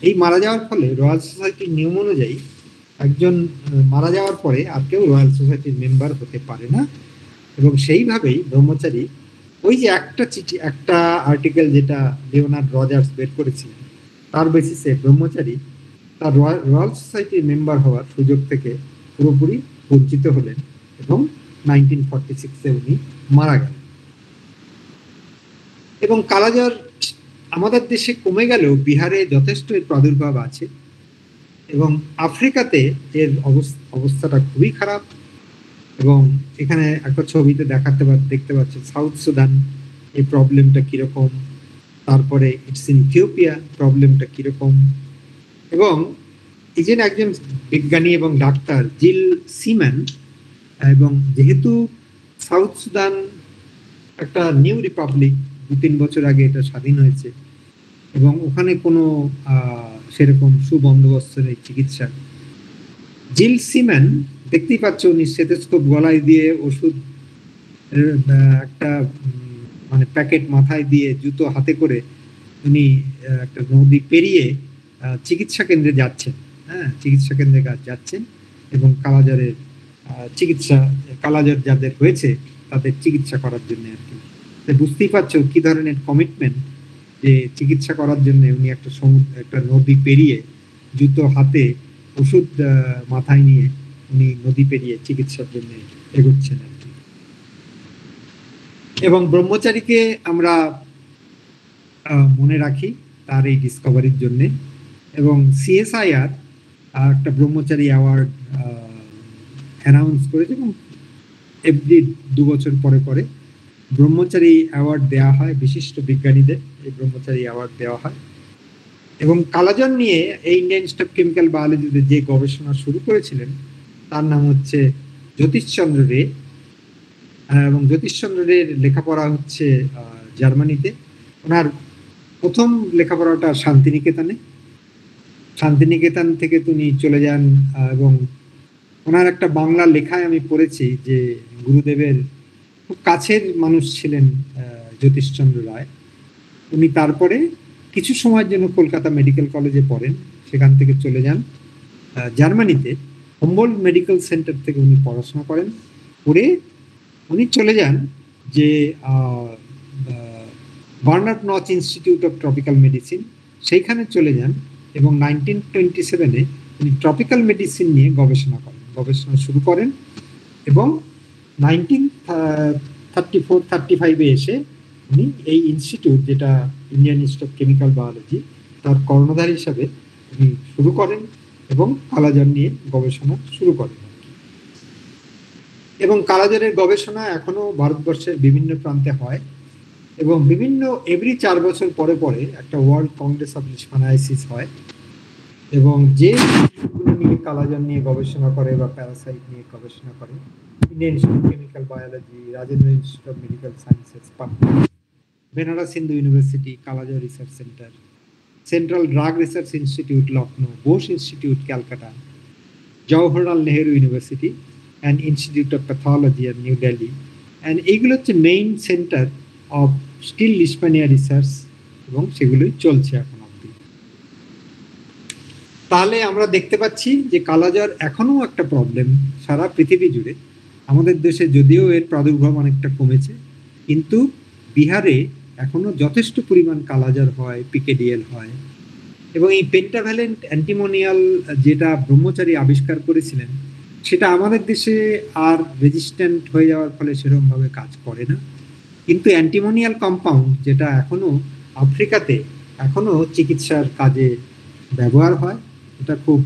এই মারা যাওয়ার ফলে রয়্যাল সোসাইটির নিয়ম অনুযায়ী একজন মারা যাওয়ার পরে আর কেউ রয়্যাল সোসাইটির মেম্বার হতে পারে না, এবং সেইভাবেই ব্রহ্মচারী ওই যে একটা চিঠি, একটা আর্টিকেল যেটা লিওনার্ড রজার্স বের করেছিলেন, তার বেসিসে ব্রহ্মচারী তার রয়্যাল সোসাইটির মেম্বার হওয়ার সুযোগ থেকে পুরোপুরি বঞ্চিত হলেন এবং 1946-এ উনি মারা গেলেন। এবং কালাজ্বর আমাদের দেশে কমে গেলেও বিহারে যথেষ্ট এর প্রাদুর্ভাব আছে, এবং আফ্রিকাতে এর অবস্থাটা খুবই খারাপ। এবং এখানে একটা ছবিতে দেখতে পাচ্ছি সাউথ সুদান এই প্রবলেমটা কিরকম, তারপরে ইটস ইন ইথিওপিয়া প্রবলেমটা কিরকম। এবং এই যে একজন বিজ্ঞানী এবং ডাক্তার জিল সিম্যান, এবং যেহেতু সাউথ সুদান একটা নিউ রিপাবলিক, 2-3 বছর আগে এটা স্বাধীন হয়েছে, এবং ওখানে কোনো সেরকম সুবন্দোবস্ত নেই চিকিৎসা। জিল সিম্যান দেখতেই পাচ্ছ, উনি স্টেথোস্কোপ গলায় দিয়ে ওষুধ একটা মানে প্যাকেট মাথায় দিয়ে জুতো হাতে করে উনি একটা নদী পেরিয়ে চিকিৎসা কেন্দ্রে যাচ্ছেন, চিকিৎসা কেন্দ্রে যাচ্ছেন, এবং কালাজ্বরের চিকিৎসা, কালাজ্বর যাদের হয়েছে তাদের চিকিৎসা করার জন্য আর কি। বুঝতেই পারছো কি ধরনের কমিটমেন্ট, যে চিকিৎসা করার জন্য উনি একটা নদী পেরিয়ে জুতো হাতে ওষুধ মাথায় নিয়ে উনি নদী পেরিয়ে চিকিৎসার জন্য এগোচ্ছেন আর কি। এবং ব্রহ্মচারীকে আমরা মনে রাখি তার এই ডিসকভারির জন্য, এবং CSIR একটা ব্রহ্মচারী অ্যাওয়ার্ড অ্যানাউন্স করেছে, এবং এভরি 2 বছর পরে পরে ব্রহ্মচারী অ্যাওয়ার্ড দেওয়া হয় বিশিষ্ট বিজ্ঞানীদের, এই ব্রহ্মচারী অ্যাওয়ার্ড দেওয়া হয়। এবং কালাজ্বর নিয়ে এই ইন্ডিয়ান ইনস্টিটিউট অফ কেমিক্যাল বায়োলজিতে যে গবেষণা শুরু করেছিলেন তার নাম হচ্ছে জ্যোতিষচন্দ্র রে, এবং জ্যোতিষচন্দ্র রের লেখাপড়া হচ্ছে জার্মানিতে। ওনার প্রথম লেখাপড়াটা শান্তিনিকেতনে, শান্তিনিকেতন থেকে তিনি চলে যান, এবং ওনার একটা বাংলা লেখায় আমি পড়েছি যে গুরুদেবের খুব কাছের মানুষ ছিলেন জ্যোতিষচন্দ্র রায়। উনি তারপরে কিছু সময়ের জন্য কলকাতা মেডিকেল কলেজে পড়েন, সেখান থেকে চলে যান জার্মানিতে হুম্বোল্ট মেডিকেল সেন্টার থেকে উনি পড়াশোনা করেন, করে উনি চলে যান যে Bernhard Nocht Institute of Tropical Medicine, সেইখানে চলে যান, এবং 1927-এ উনি ট্রপিক্যাল মেডিসিন নিয়ে গবেষণা শুরু করেন, এবং 1934-35-এ এসে উনি এই ইনস্টিটিউট, যেটা Indian Institute of Chemical biology, তার কর্ণধার হিসাবে উনি শুরু করেন এবং কালাজ্বর নিয়ে গবেষণা শুরু করেন। এবং কালাজ্বরের গবেষণা এখনো ভারতবর্ষের বিভিন্ন প্রান্তে হয়, এবং বিভিন্ন এভরি 4 বছর পরে পরে একটা ওয়ার্ল্ড কংগ্রেস অফ লিশমানাইসিস হয়, এবং যে নিয়ে কালাজ্বর নিয়ে গবেষণা করে বা প্যারাসাইট নিয়ে গবেষণা করে Indian Institute of Chemical Biology, Rajendra Institute of Medical Sciences Patna, Benaras Hindu University kalajwar research centre, Central Drug Research Institute Lucknow, Bose Institute Calcutta, Jawaharlal Nehru University and Institute of Pathology at New Delhi, and এইগুলো হচ্ছে main centre of still Leishmania research, এবং সেগুলোই চলছে এখন অবধি। তাহলে আমরা দেখতে পাচ্ছি যে কালাজ্বর এখনো একটা প্রবলেম সারা পৃথিবী জুড়ে। আমাদের দেশে যদিও এর প্রাদুর্ভাব অনেকটা কমেছে, কিন্তু বিহারে এখনো যথেষ্ট পরিমাণ কালাজ্বর হয়, পিকেডিএল হয়। এবং এই পেন্টাভ্যালেন্ট অ্যান্টিমোনিয়াল যেটা ব্রহ্মচারী আবিষ্কার করেছিলেন, সেটা আমাদের দেশে আর রেজিস্ট্যান্ট হয়ে যাওয়ার ফলে সেরকমভাবে কাজ করে না, কিন্তু অ্যান্টিমোনিয়াল কম্পাউন্ড যেটা এখনো আফ্রিকাতে এখনো চিকিৎসার কাজে ব্যবহার হয়, এটা খুব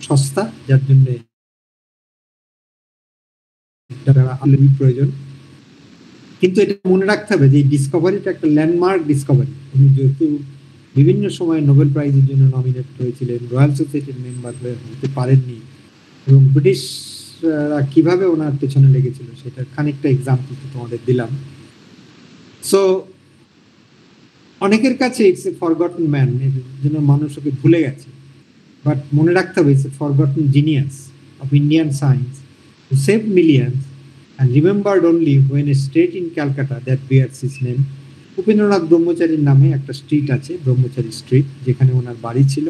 সস্তা, যার জন্য প্রয়োজন। কিন্তু এটা মনে রাখতে হবে যে ডিসকভারিটা একটা ল্যান্ডমার্ক ডিসকভারি। উনি যেহেতু বিভিন্ন সময় নোবেল প্রাইজের জন্য নমিনেট হয়েছিলেন, রয়্যাল সোসাইটির মেম্বার হতে পারেননি, এবং ব্রিটিশরা কিভাবে ওনার পেছনে লেগেছিল সেটা খানিকটা এক্সাম্পল তোমাদের দিলাম। সো অনেকের কাছে ইটস এ ফরগটন ম্যান, এর জন্য মানুষ ওকে ভুলে গেছে, বাট মনে রাখতে হবে it's a forgotten genius of Indian science who saved millions and remembered only when a state in Calcutta that bears his name. Upendranath ব্রহ্মচারীর নামে একটা স্ট্রিট আছে, ব্রহ্মচারী স্ট্রিট, যেখানে ওনার বাড়ি ছিল।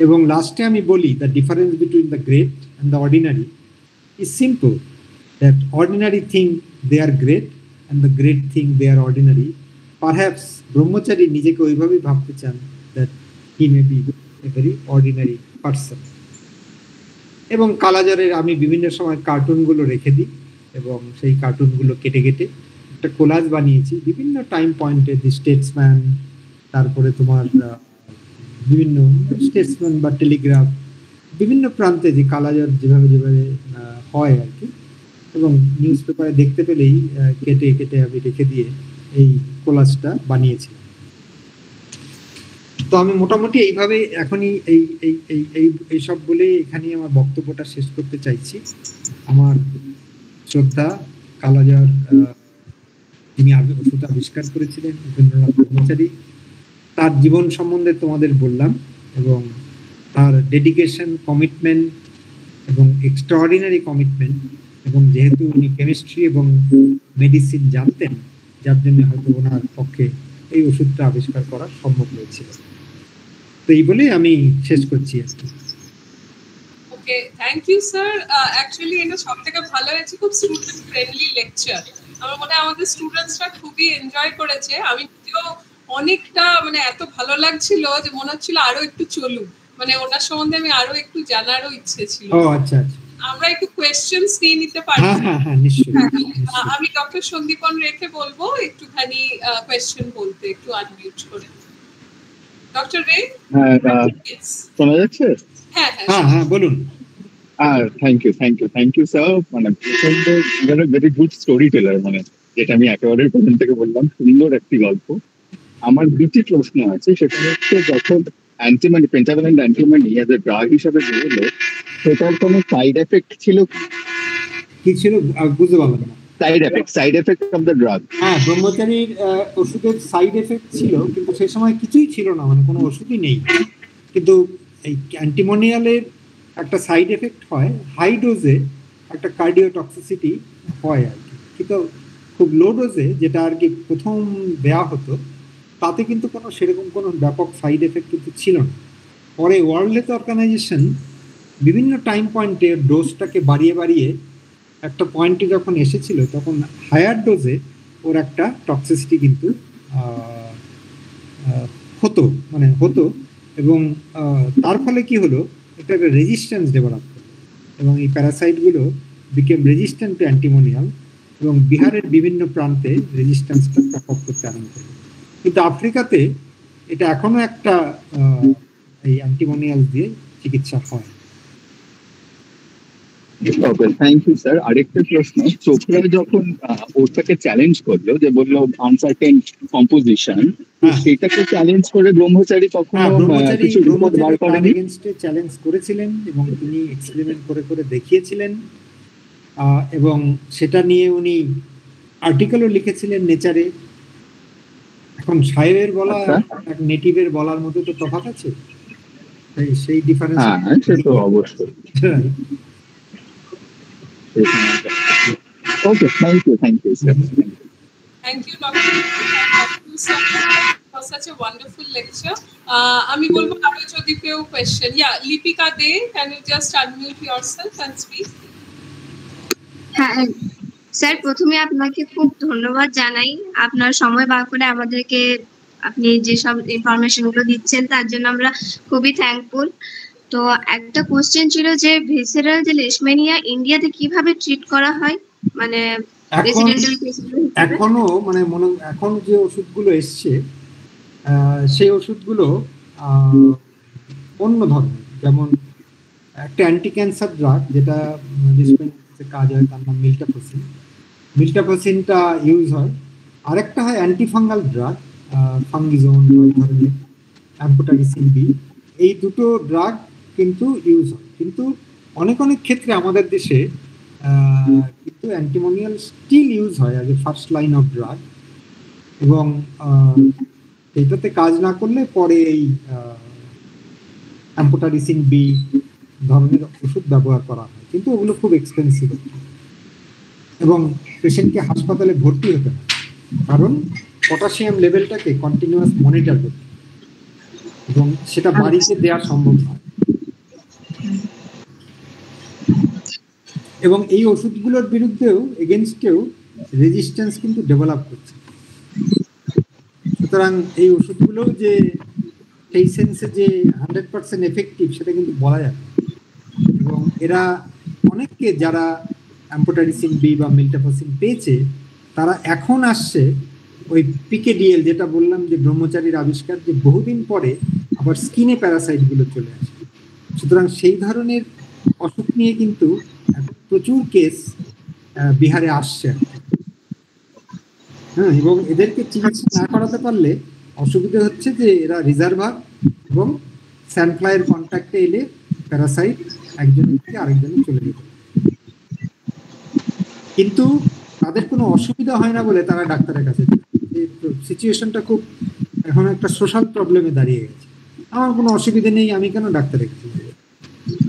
এবং লাস্টে আমি বলি the difference between the great and the ordinary is simple, that ordinary thing they are great and the great thing they are ordinary. Perhaps Brahmachari নিজেকে ওইভাবেই ভাবতে চান that he may be a very ordinary person. এবং কালাজারের আমি বিভিন্ন সময় কার্টুনগুলো রেখে দিই এবং সেই কার্টুনগুলো কেটে কেটে একটা কোলাজ বানিয়েছি বিভিন্ন টাইম পয়েন্টে, দি স্টেটসম্যান, তারপরে তোমার বিভিন্ন স্টেটসম্যান বা টেলিগ্রাফ, বিভিন্ন প্রান্তে যে কালাজার যেভাবে যেভাবে হয় আর কি, এবং নিউজ পেপারে দেখতে পেলেই কেটে কেটে আমি রেখে দিয়ে এই কোলাজটা বানিয়েছি। তো আমি মোটামুটি এইভাবে এখনই এই এই এই এই এইসব বলে এখানেই আমার বক্তব্যটা শেষ করতে চাইছি। আমার শ্রদ্ধা কালাজার তিনি ওষুধ আবিষ্কার করেছিলেন, উপেন্দ্রনাথ ব্রহ্মচারী, তার জীবন সম্বন্ধে তোমাদের বললাম, এবং তার ডেডিকেশন, কমিটমেন্ট এবং এক্সট্রাঅর্ডিনারি কমিটমেন্ট, এবং যেহেতু উনি কেমিস্ট্রি এবং মেডিসিন জানতেন, যার জন্য হয়তো ওনার পক্ষে এই ওষুধটা আবিষ্কার করা সম্ভব হয়েছিল। তো এই বলেই আমি শেষ করছি আজকে। ওকে, থ্যাংক ইউ স্যার। অ্যাকচুয়ালি এটা সবথেকে ভালো হয়েছে, খুব স্টুডেন্ট ফ্রেন্ডলি লেকচার। আমার মনে হয় আমাদের স্টুডেন্টসরা খুবই এনজয় করেছে। আমি অনেকটা মানে এত ভালো লাগছিল যে মনে হচ্ছিল আরো একটু চলুক, মানে ওনার সম্বন্ধে আমি আরো একটু জানারও ইচ্ছে ছিল। ও আচ্ছা আচ্ছা, আমরা একটু কোয়েশ্চেনস নিয়ে নিতে পারি? হ্যাঁ হ্যাঁ নিশ্চয়ই। আমি ডক্টর সন্দীপন রেখে বলবো একটুখানি কোয়েশ্চেন বলতে, একটু আনমিউট করে। ডক্টর রে, শোনা যাচ্ছে? হ্যাঁ হ্যাঁ হ্যাঁ বলুন। Thank you sir. মানে ভেরি গুড স্টোরি টেলার, মানে যেটা আমি একেবারে প্রথম থেকে বললাম, সুন্দর একটি গল্প। আমার দুটি প্রশ্ন আছে। সেটা হচ্ছে, যখন অ্যান্টিমানি, পেন্টাভ্যালেন্ট অ্যান্টিমানি এজ এ ড্রাগ হিসাবে বেরোলো, সেটার কোনো সাইড এফেক্ট ছিল? কি ছিল বুঝতে পারলাম না। Side effect of the drug. হ্যাঁ, ব্রহ্মচারীর ওষুধের সাইড এফেক্ট ছিল, কিন্তু সেই সময় কিছুই ছিল না, মানে কোনো ওষুধই নেই। কিন্তু এই অ্যান্টিমোনিয়ালের একটা সাইড এফেক্ট হয়, হাই ডোজে একটা কার্ডিওটক্সিসিটি হয় আর কি, কিন্তু খুব লো ডোজে যেটা আর কি প্রথম দেওয়া হতো, তাতে কিন্তু কোনো সেরকম কোনো ব্যাপক সাইড এফেক্ট কিন্তু ছিল না। পরে ওয়ার্ল্ড হেলথ অর্গানাইজেশন বিভিন্ন টাইম পয়েন্টে ডোজটাকে বাড়িয়ে বাড়িয়ে একটা পয়েন্টে যখন এসেছিল, তখন হায়ার ডোজে ওর একটা টক্সিসিটি কিন্তু হতো, এবং তার ফলে কি হলো, একটা রেজিস্ট্যান্স ডেভেলপ হলো, এবং এই প্যারাসাইটগুলো বিকেম রেজিস্ট্যান্ট টু অ্যান্টিমোনিয়াল, এবং বিহারের বিভিন্ন প্রান্তে রেজিস্ট্যান্সটা প্রকট করতে আরম্ভ করলো। কিন্তু আফ্রিকাতে এটা এখনো একটা এই অ্যান্টিমোনিয়াল দিয়ে চিকিৎসা হয়। Thank you sir. আরেকটা প্রশ্ন, চোপড়া যখন ওটাকে চ্যালেঞ্জ করলো, যে বললো আনসার্টেন কম্পোজিশন, সেটাকে চ্যালেঞ্জ করে ব্রহ্মচারী কখনো কিছু রিপোর্ট বার করেনি? চ্যালেঞ্জ করেছিলেন এবং তিনি এক্সপেরিমেন্ট করে করে দেখিয়েছিলেন, এবং সেটা নিয়ে উনি আর্টিকেলও লিখেছিলেন নেচারে। এখন সাহেবের বলা এক নেটিভের বলার মধ্যে তো তফাৎ আছে, সেই ডিফারেন্স। হ্যাঁ, সে তো অবশ্যই। Okay, thank you, sir. Thank you, Dr. for such a wonderful lecture. আমি বলবো আরো যদি কেউ question, Lipika De, can you just unmute yourself and speak? হ্যাঁ স্যার, প্রথমে আপনাকে খুব ধন্যবাদ জানাই, আপনার সময় বার করে আমাদেরকে আপনি যেসব ইনফরমেশন গুলো দিচ্ছেন তার জন্য আমরা খুবই থ্যাঙ্কফুল। তো একটা কোশ্চেন ছিল যে ভিসেরাল যে লেশমেনিয়া ইন্ডিয়াতে কিভাবে ট্রিট করা হয়, মানে এখনো মানে এখন যে ওষুধগুলো এসছে সেই ওষুধগুলো অন্য ধরনের, যেমন একটা অ্যান্টি ক্যান্সার ড্রাগ যেটা কাজ হয়, তার নাম মিল্টাফোসিনটা ইউজ হয়। আরেকটা হয় অ্যান্টি ফাঙ্গাল ড্রাগ, ফাঙ্গিজোন ধরনের, অ্যাম্পোটারিসিন বি, এই দুটো ড্রাগ কিন্তু ইউজ হয়। কিন্তু অনেক ক্ষেত্রে আমাদের দেশে কিন্তু অ্যান্টিমোনিয়াল স্টিল ইউজ হয় as a first line of drug. এবং এটাতে কাজ না করলে পরে এই অ্যাম্পোটারিসিন বি ধরনের ওষুধ ব্যবহার করা হয়, কিন্তু ওগুলো খুব এক্সপেন্সিভ এবং পেশেন্টকে হাসপাতালে ভর্তি হতে হয়, কারণ পটাশিয়াম লেভেলটাকে কন্টিনিউয়াস মনিটর করতে এবং সেটা বাড়িতে দেওয়া সম্ভব নয়। এবং এই ওষুধগুলোর বিরুদ্ধেও এগেনস্টেও রেজিস্ট্যান্স কিন্তু ডেভেলপ করছে। সুতরাং এই ওষুধগুলো যে সেই সেন্সে যে 100% এফেক্টিভ সেটা কিন্তু বলা যায়। এবং এরা অনেককে যারা অ্যাম্পোটারিসিন বি বা মিল্টাফসিন পেয়েছে তারা এখন আসছে ওই পিকেডিএল, যেটা বললাম যে ব্রহ্মচারীর আবিষ্কার, যে বহুদিন পরে আবার স্কিনে প্যারাসাইটগুলো চলে আসে। সুতরাং সেই ধরনের অসুখ নিয়ে কিন্তু প্রচুর কেস বিহারে আসছে। হ্যাঁ, এবং এদেরকে চিকিৎসা না করাতে পারলে অসুবিধা হচ্ছে যে এরা রিজার্ভার এবং স্যান্ডফ্লাইয়ের কন্ট্যাক্টে এলে প্যারাসাইট একজনের থেকে আরেকজনে চলে যেতে, কিন্তু তাদের কোনো অসুবিধা হয় না বলে তারা ডাক্তারের কাছে যায়। সিচুয়েশনটা খুব এখন একটা সোশ্যাল প্রবলেমে দাঁড়িয়ে গেছে। আমার কোনো অসুবিধা নেই, আমি কেন ডাক্তারের কাছে যাব?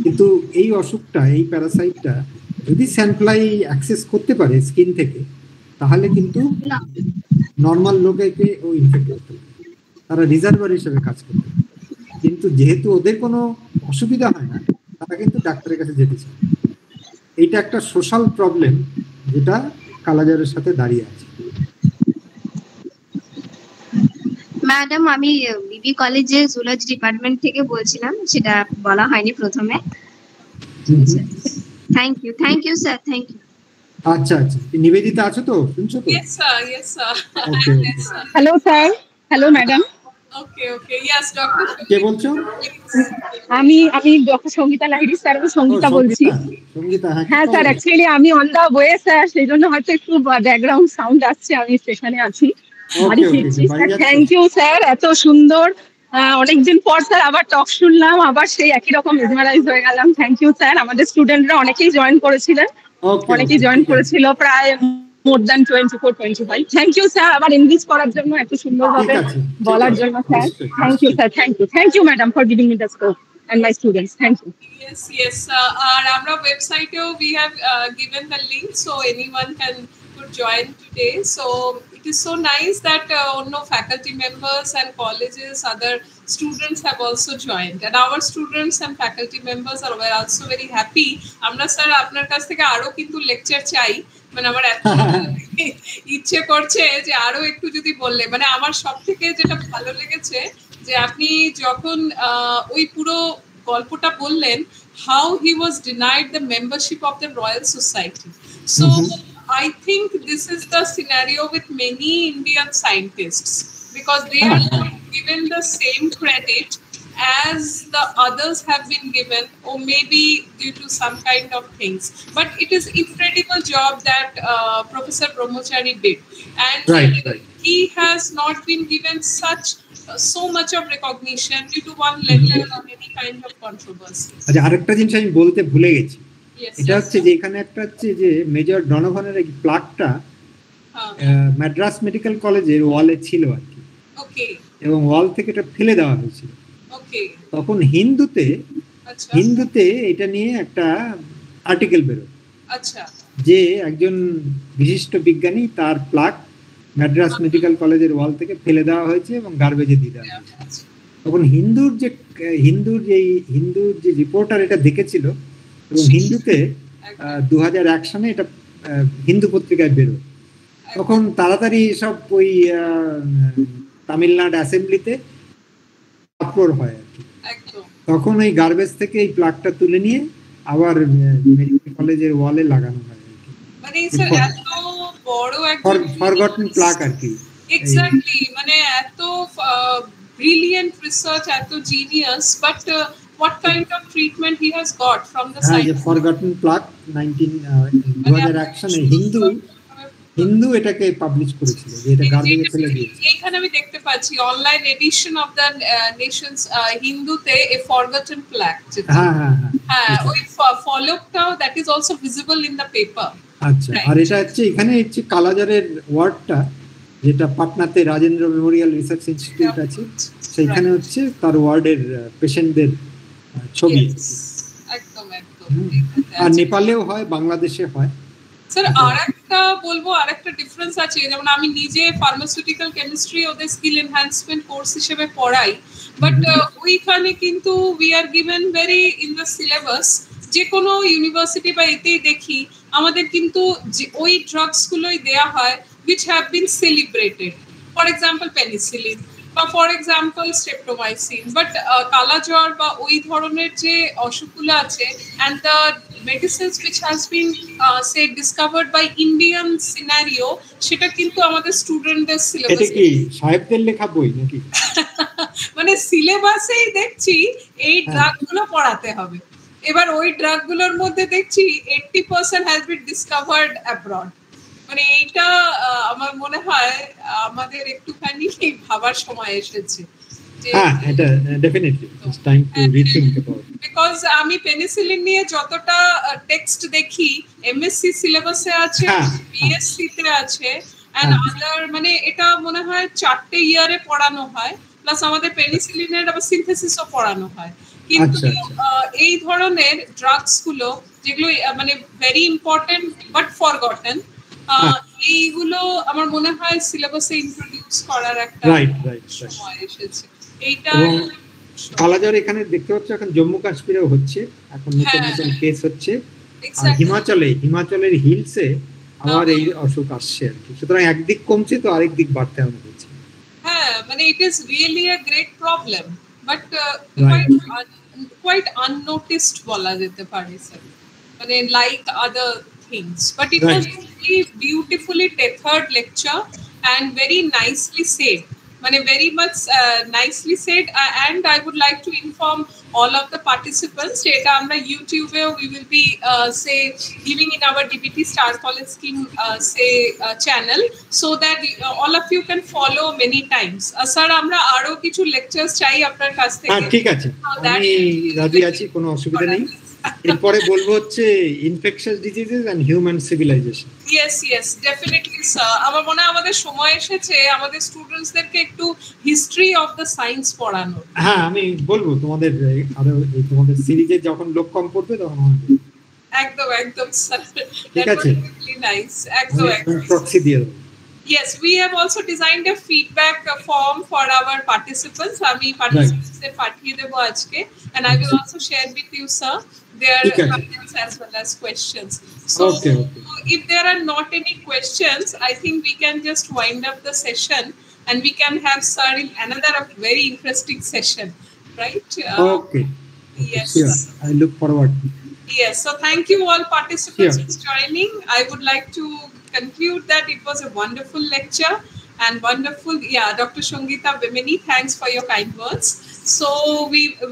কিন্তু এই অসুখটা, এই প্যারাসাইটটা যদি স্যান্ডফ্লাই অ্যাক্সেস করতে পারে স্কিন থেকে, তাহলে কিন্তু নর্মাল লোকেকে ও ইনফেক্ট করতে পারে, তারা রিজার্ভার হিসেবে কাজ করতে পারে। কিন্তু যেহেতু ওদের কোনো অসুবিধা হয় না, তারা কিন্তু ডাক্তারের কাছে যেতে চায়। এইটা একটা সোশ্যাল প্রবলেম যেটা কালাজ্বরের সাথে দাঁড়িয়ে আছে। ম্যাডাম, আমি বিবি কলেজে জুলজি ডিপার্টমেন্ট থেকে বলছিলাম, সেটা বলা হয়নি প্রথমে। Thank you sir, thank you. আচ্ছা আচ্ছা, নিবেদিতা আছো তো? শুনছো তো? Yes sir, yes sir. ওকে Yes, sir. Hello sir, hello madam. Okay, okay. Yes, Dr. কে বলছো? আমি ডক্টর সঙ্গীতা লাহিড়ী স্যার, আমি সঙ্গীতা বলছি। সঙ্গীতা, হ্যাঁ স্যার, অ্যাকচুয়ালি আমি অন দা ওয়ে স্যার, সেই জন্য হয়তো একটু ব্যাকগ্রাউন্ড সাউন্ড আসছে, আমি স্টেশনে আছি, বাড়ি ফিরছি। থ্যাংক ইউ স্যার, এত সুন্দর, অনেকদিন পর স্যার আবার টক শুনলাম, আবার সেই একই রকম মেসমারাইজ হয়ে গেলাম। Thank you sir. আমাদের স্টুডেন্টরা অনেকেই জয়েন করেছিলেন, প্রায় more than 24-25। Thank you sir আবার এনগেজ করার জন্য, এত সুন্দরভাবে বলার জন্য স্যার। Thank you sir, thank you madam for giving me the scope and my students. Thank you. Yes. Our website, we have given the link so anyone could join today. So it is so nice that faculty members and colleges, other students have also joined, and our students and faculty members were also very happy. Amra sir apnar kaছ থেকে আরো কিন্তু lecture চাই, মানে আমার এত ইচ্ছে করছে যে আরো একটু যদি বললে, মানে আমার সবথেকে যেটা ভালো লেগেছে যে আপনি যখন ওই পুরো গল্পটা বললেন, how he was denied the membership of the Royal Society. So I think this is the scenario with many Indian scientists, because they are not given the same credit as the others have been given, or maybe due to some kind of things. But it is incredible job that Professor Brahmachari did, and he has not been given so much of recognition due to one letter or any kind of controversy. আচ্ছা, আরেকটা জিনিস আমি বলতে ভুলে গেছি। এটা হচ্ছে যে এখানে একটা হচ্ছে যে মেজর ডনোভানের এই প্লাকটা মাদ্রাস মেডিকেল কলেজের ওয়ালে ছিল আর কি। ওকে। এবং ওয়াল থেকে এটা ফেলে দেওয়া হয়েছিল। ওকে। তখন হিন্দুতে এটা নিয়ে একটা আর্টিকেল বেরোয়। আচ্ছা। যে একজন বিশিষ্ট বিজ্ঞানী তার প্লাক মাদ্রাস মেডিকেল কলেজের ওয়াল থেকে ফেলে দেওয়া হয়েছে এবং গার্বেজে দিয়ে দেওয়া হয়েছে। তখন হিন্দুর যে রিপোর্টার এটা দেখেছিল, এবং হিন্দুতে 2001 সালে এটা হিন্দু পত্রিকায় বেরোয়। তখন তাড়াতাড়ি সব ওই তামিলনাড়ু অ্যাসেম্বলিতে আপলোড হয় আর কি। তখন ওই গার্বেজ থেকে এই প্লাকটা তুলে নিয়ে আবার মেডিকেল কলেজের ওয়ালে লাগানো হয়। মানে স্যার এত বড় একটা ফরগটন প্লাক আর কি। এক্স্যাক্টলি, মানে এত ব্রিলিয়েন্ট রিসার্চ, এত genius, but what kind of treatment he has got from the side? Forgotten plaque 2001 সালে হিন্দু এটাকে পাবলিশ করেছিল, যে এটা গার্বেজে ফেলে দিয়েছে। এইখানে আমি দেখতে পাচ্ছি online edition of the nation's হিন্দুতে এ ফরগটন প্লাক। হ্যাঁ, ওই ফলোআপটাও that is also visible in the paper. আচ্ছা, আর এটা হচ্ছে এখানে হচ্ছে কালাজারের ওয়ার্ডটা যেটা পাটনাতে রাজেন্দ্র মেমোরিয়াল রিসার্চ ইনস্টিটিউট আছে, সেইখানে হচ্ছে তার ওয়ার্ডের পেশেন্টদের ছবি। একদম একদম। আর নেপালেও হয়, বাংলাদেশে হয়। স্যার আরেকটা বলবো, আরেকটা ডিফারেন্স আছে, যেমন আমি নিজে ফার্মাসিউটিক্যাল কেমিস্ট্রি ওদের স্কিল এনহ্যান্সমেন্ট কোর্স হিসেবে পড়াই, বাট ওইখানে কিন্তু we are given very in the syllabus, যে কোনো ইউনিভার্সিটি বা এতেই দেখি আমাদের কিন্তু ওই ড্রাগস গুলোই দেয়া হয় which have been celebrated, for example penicillin বা for example streptomycin, but কালাজ্বর বা ওই ধরনের যে অসুখগুলো আছে and the medicines which has been say discovered by Indian scenario, সেটা কিন্তু আমাদের স্টুডেন্টদের সিলেবাস। এটা কি সাহেবদের লেখা বই নাকি? মানে সিলেবাসেই দেখছি এই ড্রাগগুলো পড়াতে হবে। এবার ওই ড্রাগগুলোর মধ্যে দেখছি 80% has been discovered abroad। মানে এইটা আমার মনে হয় আমাদের একটুখানি ভাবার সময় এসেছে। হ্যাঁ, এটা definitely it's time to rethink about, because আমি পেনিসিলিন নিয়ে যতটা টেক্সট দেখি এমএসসি সিলেবাসে আছে, বিএসসি তে আছে, এন্ড আদার, মানে এটা মনে হয় 4টে ইয়ারে পড়ানো হয়, প্লাস আমাদের পেনিসিলিনের আবার সিনথেসিসও পড়ানো হয়। কিন্তু এই ধরনের ড্রাগস গুলো যেগুলো মানে ভেরি ইম্পর্টেন্ট বাট ফরগটেন, এইগুলো আমার মনে হয় সিলেবাসে ইন্ট্রোডিউস করার একটা সময় এসেছে। এইটা কালাজ্বর এখানে দেখতে পাচ্ছ এখন জম্মু কাশ্মীরেও হচ্ছে, এখন নতুন নতুন কেস হচ্ছে, আর হিমাচলের হিলসে আবার এই অসুখ আসছে আর কি। সুতরাং একদিক কমছে তো আরেক দিক বাড়তে হবে বলছে। হ্যাঁ, মানে it is really a great problem, but quite unnoticed বলা যেতে পারে স্যার, মানে like other things, but it was really beautifully tethered lecture and very nicely said, মানে very much nicely said, and I would like to inform all of the participants এটা আমরা ইউটিউবে we will be say giving in our DBT Star College Scheme say channel, so that all of you can follow many times. Sir আমরা আরো কিছু lectures চাই আপনার কাছ থেকে। হ্যাঁ, ঠিক আছে, আমি রাজি আছি, কোনো অসুবিধা নেই। এরপরে বলবো হচ্ছে infectious diseases and human civilisation. Yes definitely sir, আমার মনে হয় আমাদের সময় এসেছে আমাদের স্টুডেন্টসদেরকে একটু হিস্ট্রি অফ দ্য সায়েন্স পড়ানো। হ্যাঁ, আমি বলবো তোমাদের আরো তোমাদের সিরিজে যখন লোক কম পড়বে তখন একদম স্যার, ঠিক আছে, নাইস, একদম প্রক্সি দিয়ে দেবো। Yes, we have also designed a feedback form for our participants. আমি participants পাঠিয়ে দেব আজকে, and I will also share with you, sir, their comments as well as questions. So, if there are not any questions, I think we can just wind up the session, and we can have sir in another very interesting session, right? Okay. Yes. Sure. I look forward. Yes. So, thank you all participants for joining. I would like to conclude that it was a wonderful lecture and wonderful, Dr. Shongita Bemini, thanks for your kind words. So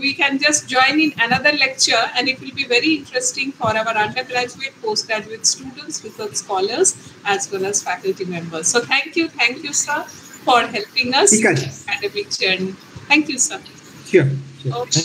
we can just join in another lecture, and it will be very interesting for our undergraduate, postgraduate students, research scholars, as well as faculty members. So thank you sir, for helping us in the academic journey. Thank you, sir. Sure. Okay.